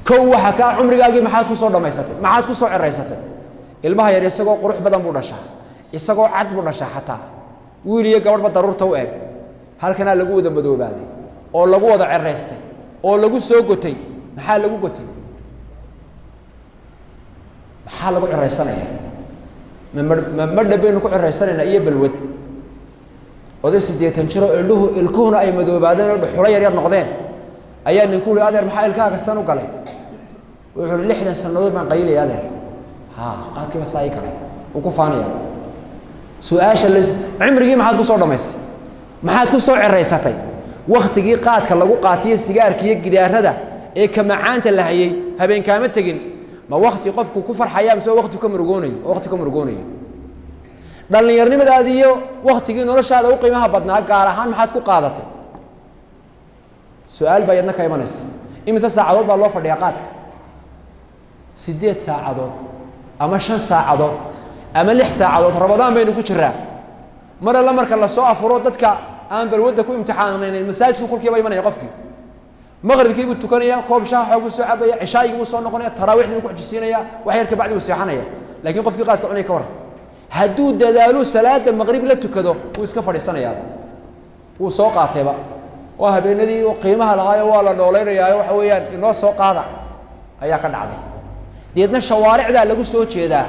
كو حكا عمري قاقي ما حد كسور دميسته ما حد كسور عريسته المها يريسقو قروح بدن بودشا isagoo cad buu dhashay xataa wiil iyo gabadh ba daruurta u eeg halkana lagu wada madoobaaday oo lagu wada cireystay oo lagu soo gotay maxaa lagu gotay maxaa lagu cireysanaya ma dhabeenu ku cireysanayna iyo balwad oday 80 jiro ilkuhuna ay madoobaadeen oo dhuxula yar yar noqdeen ayaa nin ku leeyahay adeer maxaa ilkaaga san u galay wuxuu 60 sanadood baan qaylay adeer qaadkii ba saay kale oo ku faanaya سؤاش اللي عمري ما حد كسر دميس ما حد كسر عريستي وقت جي قاد كلا جو قاتي السجار كي يجري هذا ee ka macaanta la hayay habeen kaama tagin ma waqti qofku ku farxaya mise waqti ka murugoonayo dhalinyarnimadaada iyo waqtigii noloshaada u qiimaha badnaa gaar ahaan maxaad ku qaadatay su'aal baa yadna ka imanaysa imisa saacadood baa loo fadhiyaa qaadka 8 saacadood ama 5 saacadood ama 6 saacadood rabadaan baynu ku jiraa mar alla marka la soo afuro dadka aan balwada ku imtixaanaynay masaajidku kulkiiba imanaya qofkii maqribkii buu tukanaya koob shaah xoogu soo cabaya cishaayigii buu soo noqonaya taraawiixdii buu ku xijisiinaya wax yar ka bacdi uu seexanaya laakiin qofkii qaadka cunay ka waran hadduu dadaalo salaada maqrib la tukado wuu iska fadhiisanayaa wuu soo qaatayba waa habeenadii oo qiimaha lahaayo waa la nooleynaya waxa weeyaan inoo soo qaada ayaa ka dhacday deedna shawaaricda lagu soo jeedaa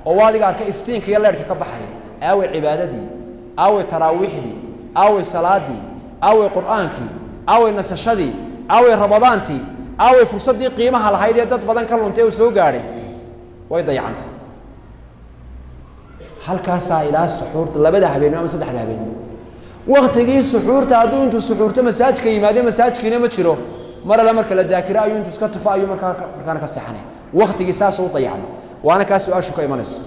oo waadiga arkay iftiinka iyo leerka ka baxay aaway cibaadadii aaway taraawiixdii aaway salaadii aaway quraankii aaway nasashadii aaway rabadaantii aaway fursadii qiimaha lahayd ee dad badan ka luntay oo soo gaaray way dayacantay halkaasaa ilaa suxuurta labada habeenimo ama saddexda habeenimo waqtigii suxuurta hadduu intuu suxuurto masaajidka yimaadee masaajidkiina ma jiro mar alla marka la daakiro ayuu intuu iska tufa ayuu markaana ka seexanay waqtigii saas u dayacmay waana kaa su-aashu ka imanayso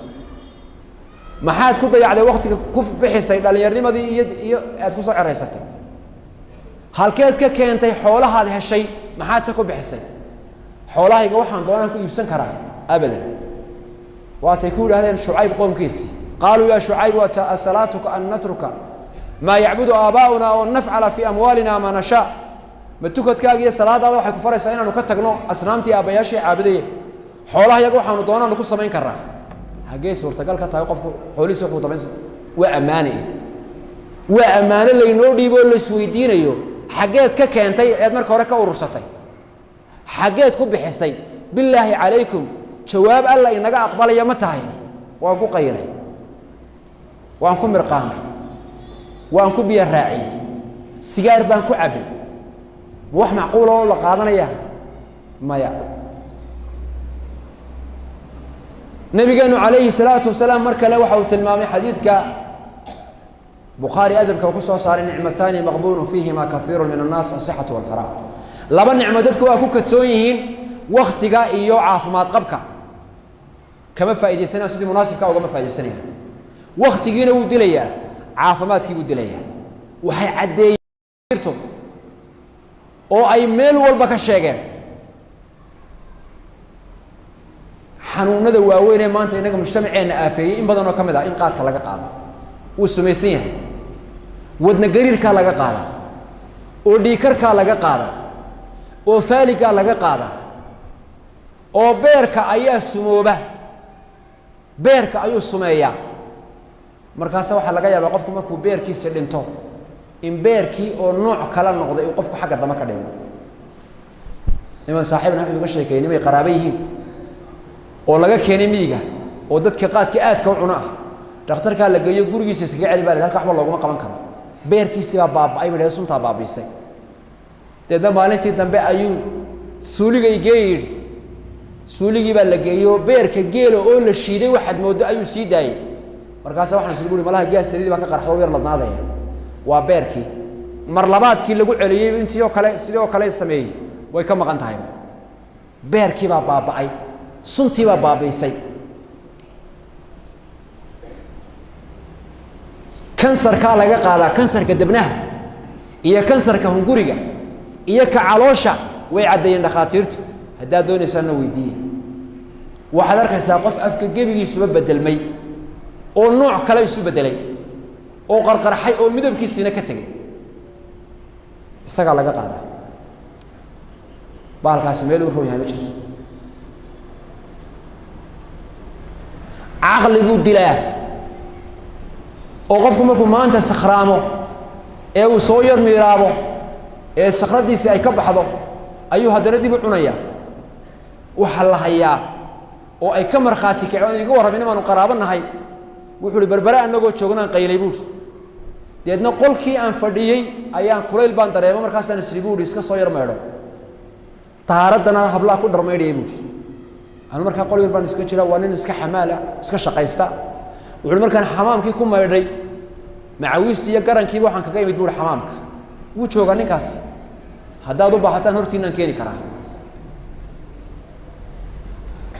maxaad ku dayacday waqtiga ku bixisay dhallinyarnimadii iyo aad ku soo ceraysatay halkeed ka keentay xoolahaad heshay maxaad se ku bixisay xoolahayga waxaan doonaan ku iibsan karaa abadan waatay ku yidhahdeen shucayb qoomkiisii qaaluu yaa shucayb asalaatuka an natruka maa yacbudu aabaa'una oo nafcala fii amwaalina maa nashaa ma tukadkaaga iyo salaadaada waxay ku faraysaa inaanu ka tagno asnaamtii aabbayaashii caabudaya xoolahayaga waxaanu doonaanu ku samayn karraa haggee suurtagal ka tahay qofku xoolihiisa wuxuu damaysa waa ammaane laynoo dhiibo oo laisweydiinayo xaggeed ka keentay eed marka hore ka urursatay xaggeed ku bixisay bilaahi calaykum jawaab alla inaga aqbalaya ma tahay waan ku qaylay waan ku mirqaamay waan ku biyo raaciyey sigaar baan ku cabbay wax macquul oo la qaadanaya maya nabigeenu calayhi salaatu wasalaam mar kale waxa uu tilmaamay xadiidka bukhaari adabka ku soo saaray nicmataani maqbuulun fiihima kathiirun min annaas asixatu walfaraaq laba nicmo dadku waa ku kadsoon yihiin waktiga iyo caafimaad qabka kama faa'iidaysanayaan sidii munaasibka ugama faa'iidaysanayaan waktigiina wuu dilayaa caafimaadkii buu dilayaa waxay caddeeyeen oo ay meel walba ka sheegeen xanuunada waaweyn ee maanta inaga mujtamaceenna aafeeyey in badan oo ka mid ah in qaadka laga qaado wuu samaysan yahay wadna gariirkaa laga qaada oo dhiikarkaa laga qaada oo faaligaa laga qaada oo beerka ayaa sumooba beerka ayuu sumeeyaa markaasa waxaa laga yaabaa qofku markuu beerkiisa dhinto in beerkii oo nooc kala noqday uu qofku xagga dama ka dhimo niman saaxiibna wuxuu uga sheekeeyey nimay qaraabo yihiin oo laga keenay miyiga oo dadka qaadka aadka u cuna ah dhakhtarkaa la geeyo gurigiisa iskaga celi baa la halka waxba looguma qaban karo beerkiisii baa baaba'ay baa suntaa baabiisay deedna maalintii dambe ayuu suuliga igee yidhi suuligii baa la geeyo beerka geela oo la shiiday waxaad mooddo ayuu sii daayey markaasa waxaan isgu uri malaha gaas talidii baa ka qarxdo yar ladnaadaya waa beerkii mar labaadkii lagu celiyey intii oo kale sidii oo kale sameeyey way ka maqan tahay beerkii baa baaba'ay suntii baa baabiisay kansarkaa laga qaadaa kansarka debnaha iyo kansarka hunguriga iyo ka caloosha way caddeeyeen dhakhaatiirtu haddaad doonaysaana weydiiye waxaad arkaysaa qof afka gebigiisuba bedelmay oo nooc kale isu bedelay oo qarqarxay oo midabkiisiina ka tegay isagaa laga qaadaa bahalkaasi meel uu roon yahay ma jirto caqliguu dilaa oo qofku markuu maanta sakhraamo ee uu soo yar miiraabo ee sakhradiisii ay ka baxdo ayuu haddana dib u cunayaa waxaa la hayaa oo ay ka markhaati kaceen iiga warramin inaanu qaraabo nahay wuxuu uhi berbere annagoo joognaan qaylay buuhi deedna qolkii aan fadhiyey ayaan kulayl baan dareemo markaasaan isri buuhi iska soo yar meedho taaraddana hablaa ku dharmaydhaya buuhi anu markaa qol yar baan iska jira waa nin iska xamaala iska shaqaysta wuxuuhi markaan xamaamkii ku maydhay macawiistii iyo garankiiba waxaan kaga imid buuhi xamaamka wuu joogaa ninkaasi haddaad u baahataan hortiinaan keeni karaa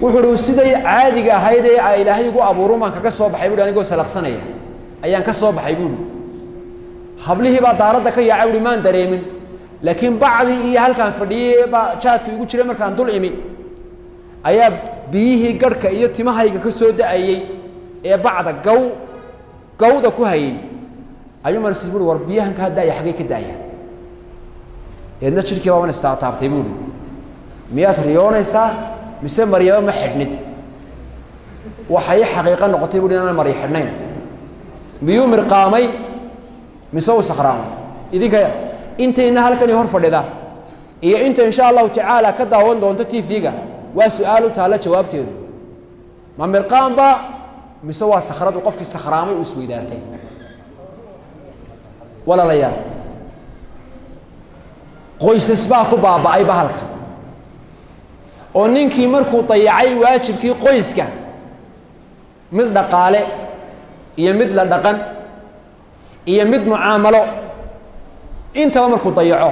wuxuu siday caadiga ahayd ee ilaahay ugu abuurumaan kaga soo baxay buu anigoo salaqsanaya ayaan ka soo baxay buu hablihii baa daarada ka yaacay wali maan dareemin laakiin bacdi iyo halkaan fadhiyay ba jaadku igu jiray markaan dul imi ayaa biyihii garhka iyo timahayga ka soo da'ayay ee bacda gawda ku hayay ayuu marsiin buu war biyahan ka daaya xagee ka daaya eedna jirkii baan istaataabtay buu miyaad riyoonaysaa mise Maryama ma xidhnid waxay xaqiiqo noqotay buu inaan Maryam xidhnayn miyuu mirqaamay mise uu sakhraamay idinka intayna halkan hor fadhida iyo inta insha Allah ta'ala ka daawan doonto TV-ga waa su'aal u taala jawaabteedu ma mirqaamba mise waa sakhradu qofkii sakhraamay uu isweydaartay wala la yaa qoysas baa ku baaba'ay bahalka oo ninkii markuu dayacay waajibkii qoyska mid dhaqaale iyo mid la dhaqan iyo mid mucaamalo inta markuu dayaco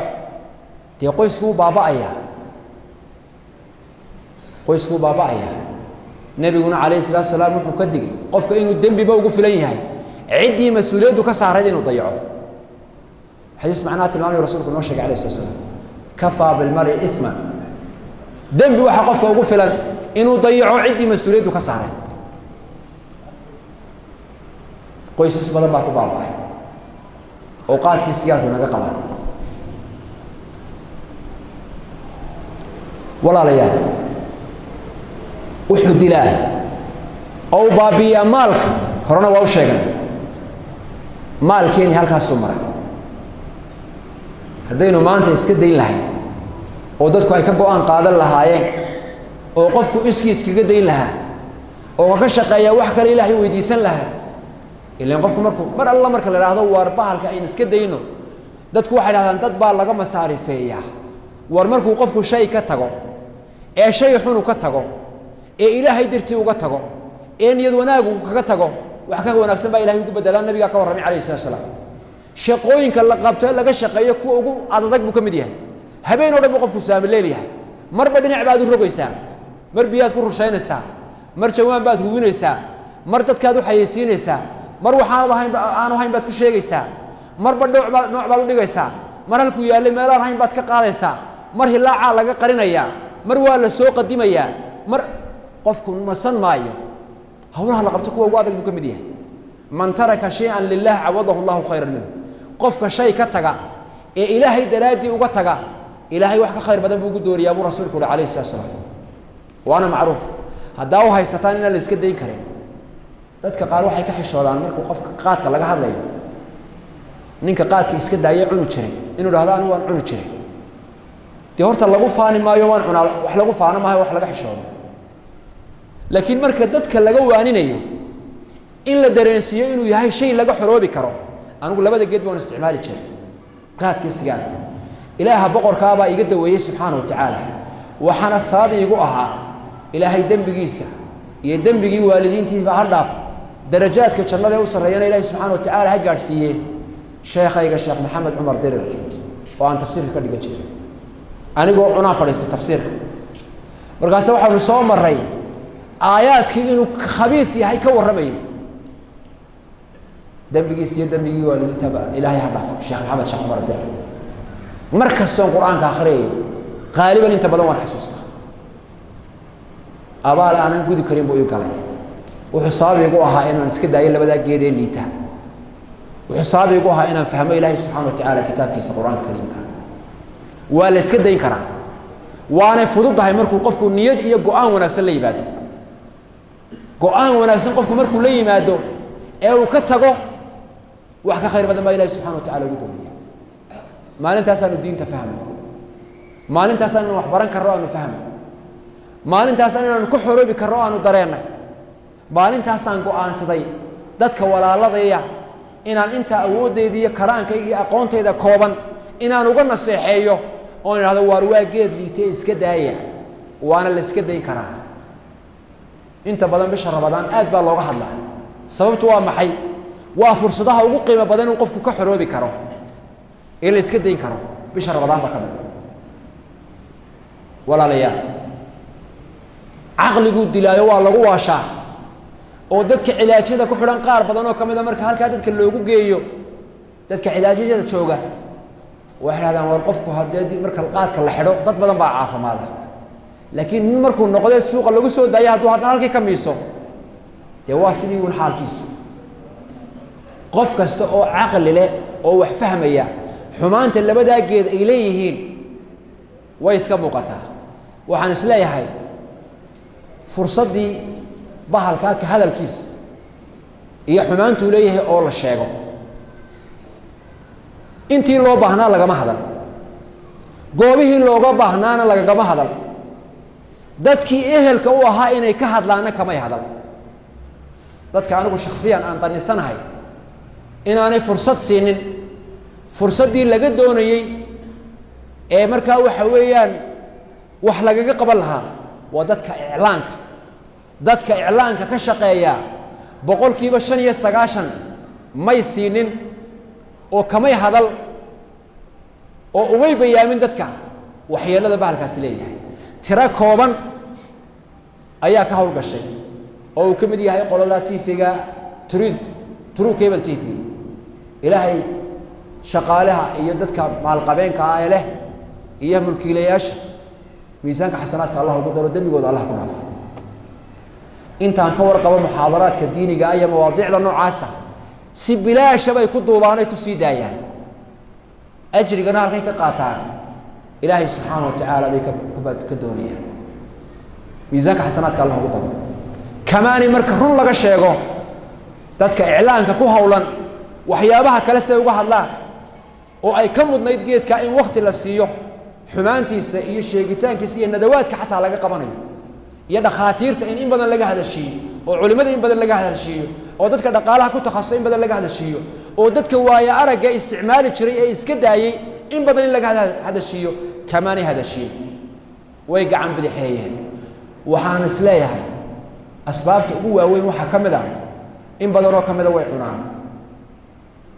tii qoysku baaba'aya nabiguna kaleey salaam wuxuu ka digay qofka inuu dambiba ugu filan yahay cidii mas'uuliyadu ka saaray inuu dayaco حديث معناه tilmaamay rasuulku noo sheegay kaleey salaam kafa bil mar'i ithma dambi waxa qofka ugu filan inuu dayaco cidii mas'uuliyadu ka saaray qoysas badan baa ku baaba'ay oo qaadkii sigaarka naga qabaan walaalayaal wuxuu dilaa oo baabiya maalka horena waa u sheegay maalkeeni halkaas u maray haddaynu maanta iska dayn lahayn oo dadku ay ka go'aan qaadan lahaayeen oo qofku iskiiskaga dayn lahaa oo ka shaqeeya wax kale Ilaahay weydiisan lahaa ilaa qofku mar alla marka la yiraahdo war bahalka ay iska dayno dadku waxay yiraahdaan dad baa laga masaarifeeyaa war markuu qofku shay ka tago ee shay xun ka tago ee Ilaahay dirtii uga tago ee niyad wanaagu kaga tago wax ka wanaagsan baa Ilaahay ugu bedelaan nabiga ka warramay kaleey salaam shaqooyinka la qabto laga shaqeeyo ku ugu adag buu kamid yahay habeen oo dhan qofku saamil leeyahay marba dhinac baad u rogaysaa mar biyaad ku rushaynaysaa mar jawaan baad huwinaysaa mar dadkaad u xayeysiinaysaa mar waxaan ahayn baad ku sheegaysaa marba nooc baad u dhigaysaa mar halku yaalay meel aan ahayn baad ka qaadaysaa mar hilaaca laga qarinaya mar waa la soo qadimaya mar qofku masan maayo hawlaha la qabto kuwa ugu adag buu kamid yahay man taraka shay'an lillahi awadahu Allahu khayran minhu qofka shay ka taga ee Ilaahay daraadii uga taga Ilaahay wax ka khayr badan buu ugu dooriyaa buu rasuulku kaleey salaam waana macruuf hadaa u haysataan in la iska dayn karin dadka qaar waxay ka xishoodaan markuu qofka qaadka laga hadlayo ninka qaadka iska daayay cunu jiray inuu dhaahdo anigu waan cunu jiray tii horta lagu faani maayo waan cunaa wax lagu faano maayo wax laga xishoodo laakiin marka dadka laga waaninayo in la dareensiyo inuu yahay shay laga xoroobi karo anigu labada geed baan isticmaali jiray qaadkii sigaar ilaaha boqorka baa iga daweeyay subhanahu wa ta'ala waxana saabi igu ahaa ilaahay dambigiisa iyo dambigii waalidiintiisa ha dhaaf darajaadka jannada u sareeyana ilaahay subhanahu wa ta'ala ha gaarsiiyay sheekhayga sheekh maxamed umar dirir oo aan tafsiirka ka dhigan jiray anigoo cunaa fadhiistay tafsiirka markaas waxaanu soo maray aayaadkii inuu khabiith yahay ka warramay dambigiisa iyo dambigii waalidiinta ilaahay ha dhaaf sheekh maxamed sheekh umar dirir markaas oo quraanka akhriyo qaaliban inta badan waan xasuustaa abaal aanan gudi karin buu ii galay wuxuu saabigu ahaa inaan iska daayo labada geed ee liita wuxuu saabigu ahaa inaan fahmo Ilaahay subhanahu wa ta'ala kitaabkiisa quraanka kariimka waa la iska dayn karaa waana fududahay markuu qofku niyad iyo go'aan wanaagsan la yimaado go'aan wanaagsan qofku markuu la yimaado ee uu ka tago wax ka khayr badan baa Ilaahay subhanahu wa ta'ala ugu doonaya maalintaas aanu diinta fahmo maalintaas aanu wax baran karo aanu fahmo maalintaas aanu ku xoroobi karo aanu dareennay maalintaas aan go'aansaday dadka walaaladaya inaan inta awoodeedii iyo karaankayga iyo aqoontayda kooban inaan uga naseexeeyo oo inaado waar waa geed liitay iska daaya waana la iska dayn karaa inta badan bisha Ramadaan aad baa looga hadlaa sababtu waa maxay waa fursadaha ugu qiimo badan oo qofku ka xoroobi karo ee la iska dayn karo bisha Ramadaan ba kamid walaalayaal caqligu dilaayo waa lagu waashaa oo dadka cilaajada ku xidhan qaar badan oo kamid ah marka halka dadka loogu geeyo dadka cilaajada jooga waxay yiraahdaan war qofku haddii marka qaadka la xidho dad badan baa caafimaada laakiin markuu noqday suuqa lagu soo daayay hadduu haddana halkii ka miiso dee waa sidii uun xaalkiisu qof kasta oo caqli leh oo wax fahmaya xumaanta labadaa geed ay leeyihiin way iska muuqataa waxaan isleeyahay fursaddii bahalkaa ka hadalkiisa iyo xumaantuu leeyahay oo la sheego intii loo baahnaa lagama hadal goobihii looga baahnaana lagagama hadal dadkii ehelka u ahaa inay ka hadlaana kamay hadal dadka anigu shakhsiyan aan danisanahay inaanay fursad siinin fursaddii laga doonayey ee markaa waxa weeyaan wax lagaga qaban lahaa waa dadka iclaanka ka shaqeeya boqolkiiba 95 may siinin oo kamay hadal oo umay bayaamin dadka waxyeelada bahalkaasi leeyahay tira kooban ayaa ka hawlgashay oo uu ka mid yahay qolada TV-ga True Cable TV ilaahay shaqaalaha iyo dadka maalqabeenka ah ee leh iyo mulkiilayaasha miisaanka xasanaadka Allah ugu daro dambigooda Allah ku dhaafo intaan ka warqabo muxaadaraadka diiniga ay mawaadiicda noocaasa si bilaash bay ku duubaanay ku sii daayaan ajrigana halkay ka qaataan ilaahay subhanahu wa ta'ala bay ka doonayaan miisaanka xasanaadka Allah ugu daro kamaani marka run laga sheego dadka iclaanka ku hawlan waxyaabaha kale say uga hadlaan oo ay ka mudnayd geedka in waqti la siiyo xumaantiisa iyo sheegitaankiisa iyo nadawaadka xataa laga qabanayo iyo dhakhaatiirta in badan laga hadashiyo oo culimada in badan laga hadashiyo oo dadka dhaqaalaha ku takhasusay in badan laga hadashiyo oo dadka waaya aragga isticmaali jiray ee iska daayay in badan in laga hadashiyo kamaani hadashiyo way gacan bidixeeyeen waxaan isleeyahay asbaabta ugu waaweyn waxa kamid ah in badan oo kamid ah way cunaan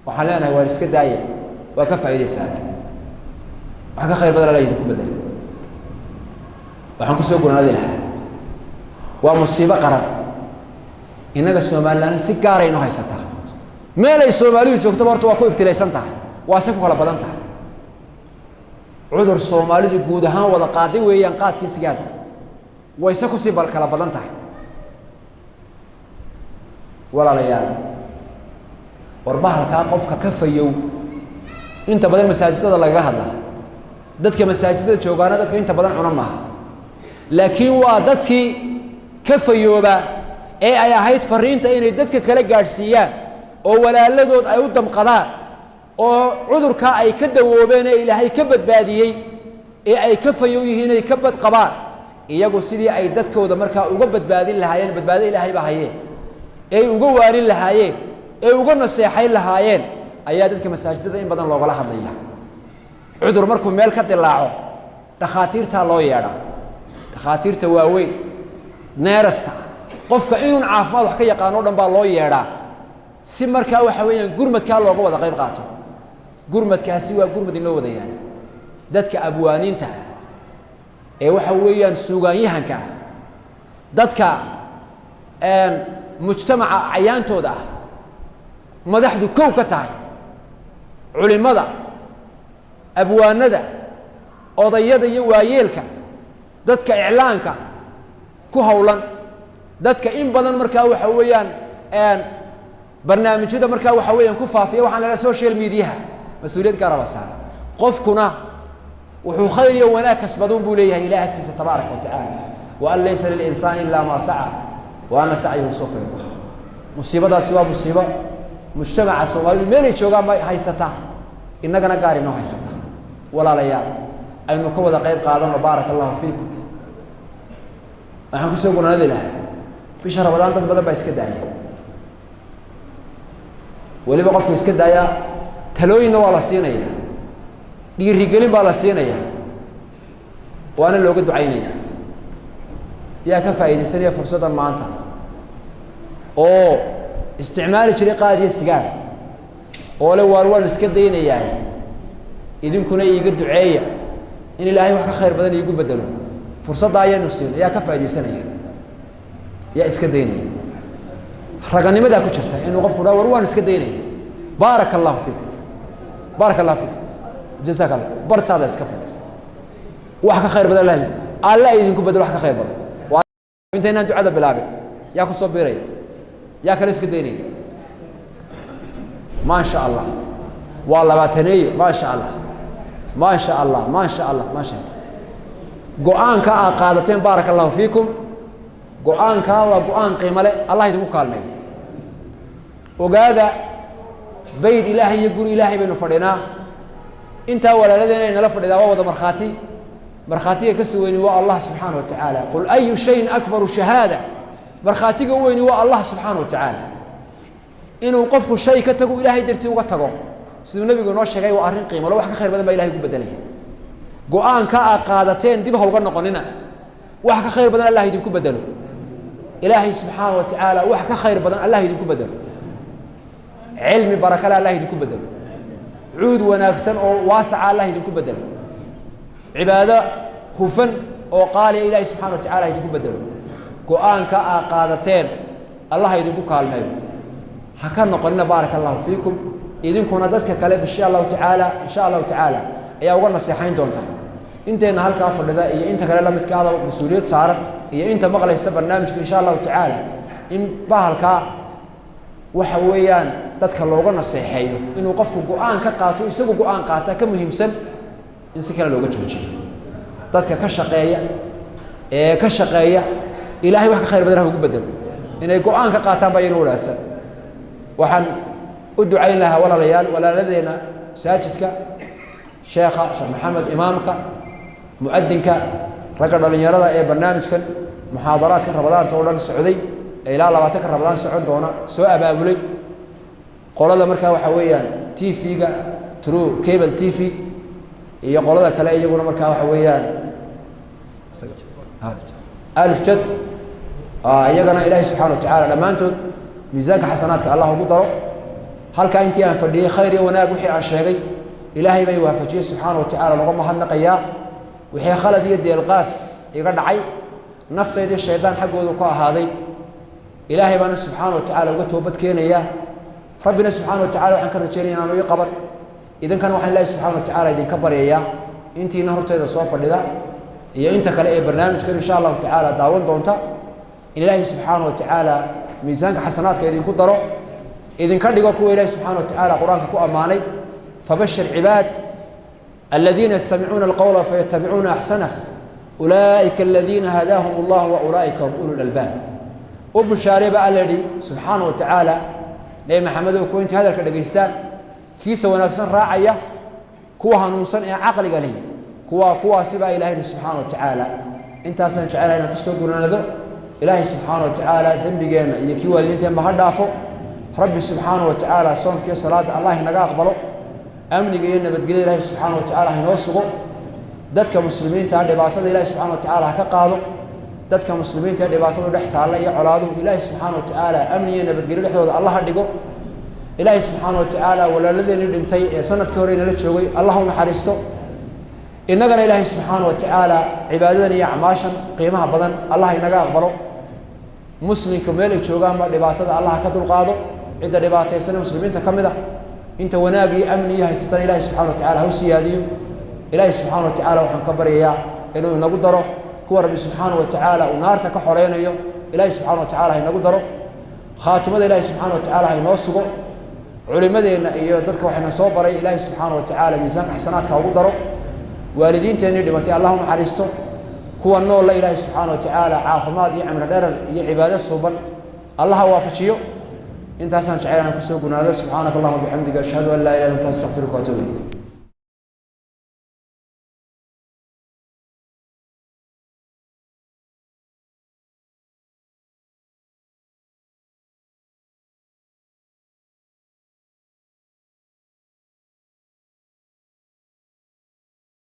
waxaan leenahay waa iska daayay waa ka faa'iideysan waxa ka khayr badan la yidhi ku bedel waxaan ku soo gurnaadi lahaa waa musiibo qaran inaga Soomaaliland si gaar ah inoo haysata meel ay Soomaalidu joogto horta waa ku ibtilaysan tahay waa si ku kala badan tahay cudur Soomaalidu guud ahaan wada qaaday weeyaan qaadkii sigaarka way si ku sii kala badan tahay walaalayaal warbahalka qofka ka fayow inta badan masaajidada laga hadlaa dadka masaajidada joogaana dadka inta badan cuna maaha laakiin waa dadkii ka fayooba ee ay ahayd fariinta inay dadka kala gaarsiiyaan oo walaaladood ay u damqadaan oo cudurka ay ka dawoobeen ee Ilaahay ka badbaadiyay ee ay ka fayow yihiin ay ka badqabaan iyagu sidii ay dadkooda markaa uga badbaadin lahaayeen badbaado Ilaahay baa hayeen ee uga waarin lahaayeen ee uga naseexayn lahaayeen ayaa dadka masaajidada in badan looga hadlaya cudur markuu meel ka dilaaco dhakhaatiirta loo yeedha dhakhaatiirta waaweyn neerasta qofka inuu caafimaad wax ka yaqaan oo dhan baa loo yeedha si markaa waxa weeyaan gurmadka looga wada qayb qaato gurmadkaasi waa gurmad in loo wadayaan dadka abwaaniinta ee waxa weeyaan suugaanyahanka dadka mujtamaca cayaantooda madaxdu kow ka tahay culimada abwaanada odayada iyo waayeelka dadka iclaanka ku hawlan dadka in badan markaa waxa weeyaan barnaamijyada markaa waxa weeyaan ku faafiya waxaan la social media mas'uuliyad gaar ah saaran qofkuna wuxuu khayr iyo wanaag kasbadoon buu leeyahay Ilaahkiisa tabaaraka wa ta'ala wa an laysa lil insani illa ma sa'a wa anna sa'yahu sawfa yura musiibadaasi waa musiibo mujtamaca Soomaaliyeed meelay joogaan ma haysata innagana gaar inoo haysata walaalayaal aynu ka wada qayb qaadano barakallahu fiikum waxaan ku soo gurnaadi lahaa bisha Ramadaan dad badan baa iska daaya waliba qofku iska daaya talooyinna waa la siinaya dhiirigelin baa la siinaya waana looga ducaynaya yaa ka faa'iideysanaya fursadan maanta oo isticmaali jiray qaadiye sigaar oo la waan iska daynayaa idinkuna iiga duceeya in Ilaahay wax ka khayr badan iigu bedelo fursadda ayaynu siin yaa ka faa'iideysanaya يا إسكديني رجعني ماذا كشرته إنه غفور وروان إسكديني بارك الله فيك بارك الله فيك جزاك الله برت هذا إسكفر وحكى خير بدل الله الله يدينكم بدل وحكى خير بدل وأنت هنا أنت عذاب بالعابد ياكل صبيري ياكل إسكديني ما شاء الله والله باتني ما شاء الله ما شاء الله ما شاء الله ما شاء الله قرآن كا قادتين بارك الله فيكم قرآن كا وقرآن قيمة له الله يدوم كالمين وقال بيد إلهي يقول إلهي بينه فرنا أنت ولا لدينا نلفر إذا وضع مرخاتي كسوين هو الله سبحانه وتعالى قل أي شيء أكبر شهادة مرخاتي قوين هو الله سبحانه وتعالى إنه وقفوا الشيء كتقوا إلهي درتي وقتقوا سيدنا النبي يقول نوش شيء وأرين قيمة لو حكى خير بدل ما إلهي يقول بدله قرآن كا قادتين دي بهو قرنا قلنا وحكى خير بدل الله يديكم بدله إلهي سبحانه وتعالى وحكى خير بدل الله يديكم بدله علم بركة الله يديكم بدله عود وناكسن أو واسع الله يديكم بدله عبادة هفن أو قال إلهي سبحانه وتعالى يديكم بدله قرآن كا قادتين الله يديكم كالمين حكى قلنا بارك الله فيكم إذنكم ندتك كلام إن شاء الله تعالى يا وقلنا الصحين دونتها أنت إن هالكافر لذا أنت كلام متكاذب مسؤولية صارت هي أنت مغلى برنامجك إن شاء الله تعالى إن بهالكا وحويان dadka loogana seexeeyo inuu qofku go'aan ka qaato isagu go'aan qaata ka muhiimsan in si kale looga joojiyo dadka ka shaqeeya ilaahay wax ka khayr badan ugu bedelo inay go'aan ka qaataan baa inuu walaasay waxaan u ducayn lahaa walaaladeyna masaajidka sheekha maxamed imaamka muadinka ragga dhalinyarada ee barnaamijkan muhaadaraadka rabadaanta oo dhan socday ilaa 20 ka rabadaan socon doona soo abaabulay qolada markaa waxa weeyaan TV-ga True Cable TV iyo qolada kale iyaguna markaa waxa weeyaan alf jad iyagana ilaahay subxaanahu wa ta'ala dhamaantood miisaanka xasanaadka Allah ugu daro halka intii aan fadhiyay khayr iyo wanaag wixii aan sheegay ilaahay bay waafajiyay subxaanahu wa ta'ala lagu mahadnaqayaa wixii khalad iyo deelqaaf iga dhacay naftayda shaydaan xaqooda ku ahaaday ilaahay baan subxaanahu wa ta'ala uga toobad keenaya ربنا سبحانه وتعالى وحن كرجينا إنه يقبل إذا كان وحن الله سبحانه وتعالى إذا كبر إياه أنتِ نهرت إذا صوف لذا هي أنت كلا برنامج كان إن شاء الله تعالى داون دونتا إن الله سبحانه وتعالى ميزانك حسنات كإذا كدروا إذا كان لقوا إله سبحانه وتعالى قرآنك كو أماني فبشر عباد الذين يستمعون القول فيتبعون أحسنه أولئك الذين هداهم الله وأولئك هم أولو الألباب وبشارب الذي سبحانه وتعالى ليه محمد وكنت هذا الكدقيستان كيس ونكسن راعية كوا هنوصن عقل قليل كوا سبا إلهي سبحانه وتعالى أنت أصلا تعالى هنا كسوقنا نذو إلهي سبحانه وتعالى دنبيجنا يكيوا اللي أنت ما هدافو ربي سبحانه وتعالى صوم كي صلاة الله نجا أقبله أمني جينا بتقول إلهي سبحانه وتعالى هنوصقه دتك مسلمين تعالى بعتذر إلهي سبحانه وتعالى كقاضو dadka muslimiinta ee dhibaatada dhex taala iyo colaadu ilaahay subhanahu wa ta'ala amniyeena badgeli dhexdooda Allah dhigo ilaahay subhanahu wa ta'ala walaaladeen dhintay ee sanadkii hore inala joogay Allah u naxariisto inagana ilaahay subhanahu wa ta'ala cibaadadan iyo acmaashan qiimaha badan Allah inaga aqbalo muslimka meel ay joogaan ma dhibaatada Allah ka dulqaado cid dhibaataysan muslimiinta kamida inta wanaag iyo amni haysatan ilaahay subhanahu wa ta'ala ha u siyaadiyo ilaahay subhanahu wa ta'ala waxaan ka baryayaa inuu inagu daro كوا ربي سبحانه وتعالى ونارتك حرينا يوم إلهي سبحانه وتعالى هي نقدره خاتم إلهي سبحانه وتعالى هي نوصقه علماء يدرك وحنا صوبري إلهي سبحانه وتعالى ميزان حسناتك وقدره والدين تاني دمتي اللهم حريستو كوا النور لا إلهي سبحانه وتعالى عاف ماضي عمر دار عبادة صوبا الله وافجيه انت حسن شعيرنا كسوقنا سبحانك اللهم وبحمدك أشهد أن لا إله إلا أنت أستغفرك وأتوب إليك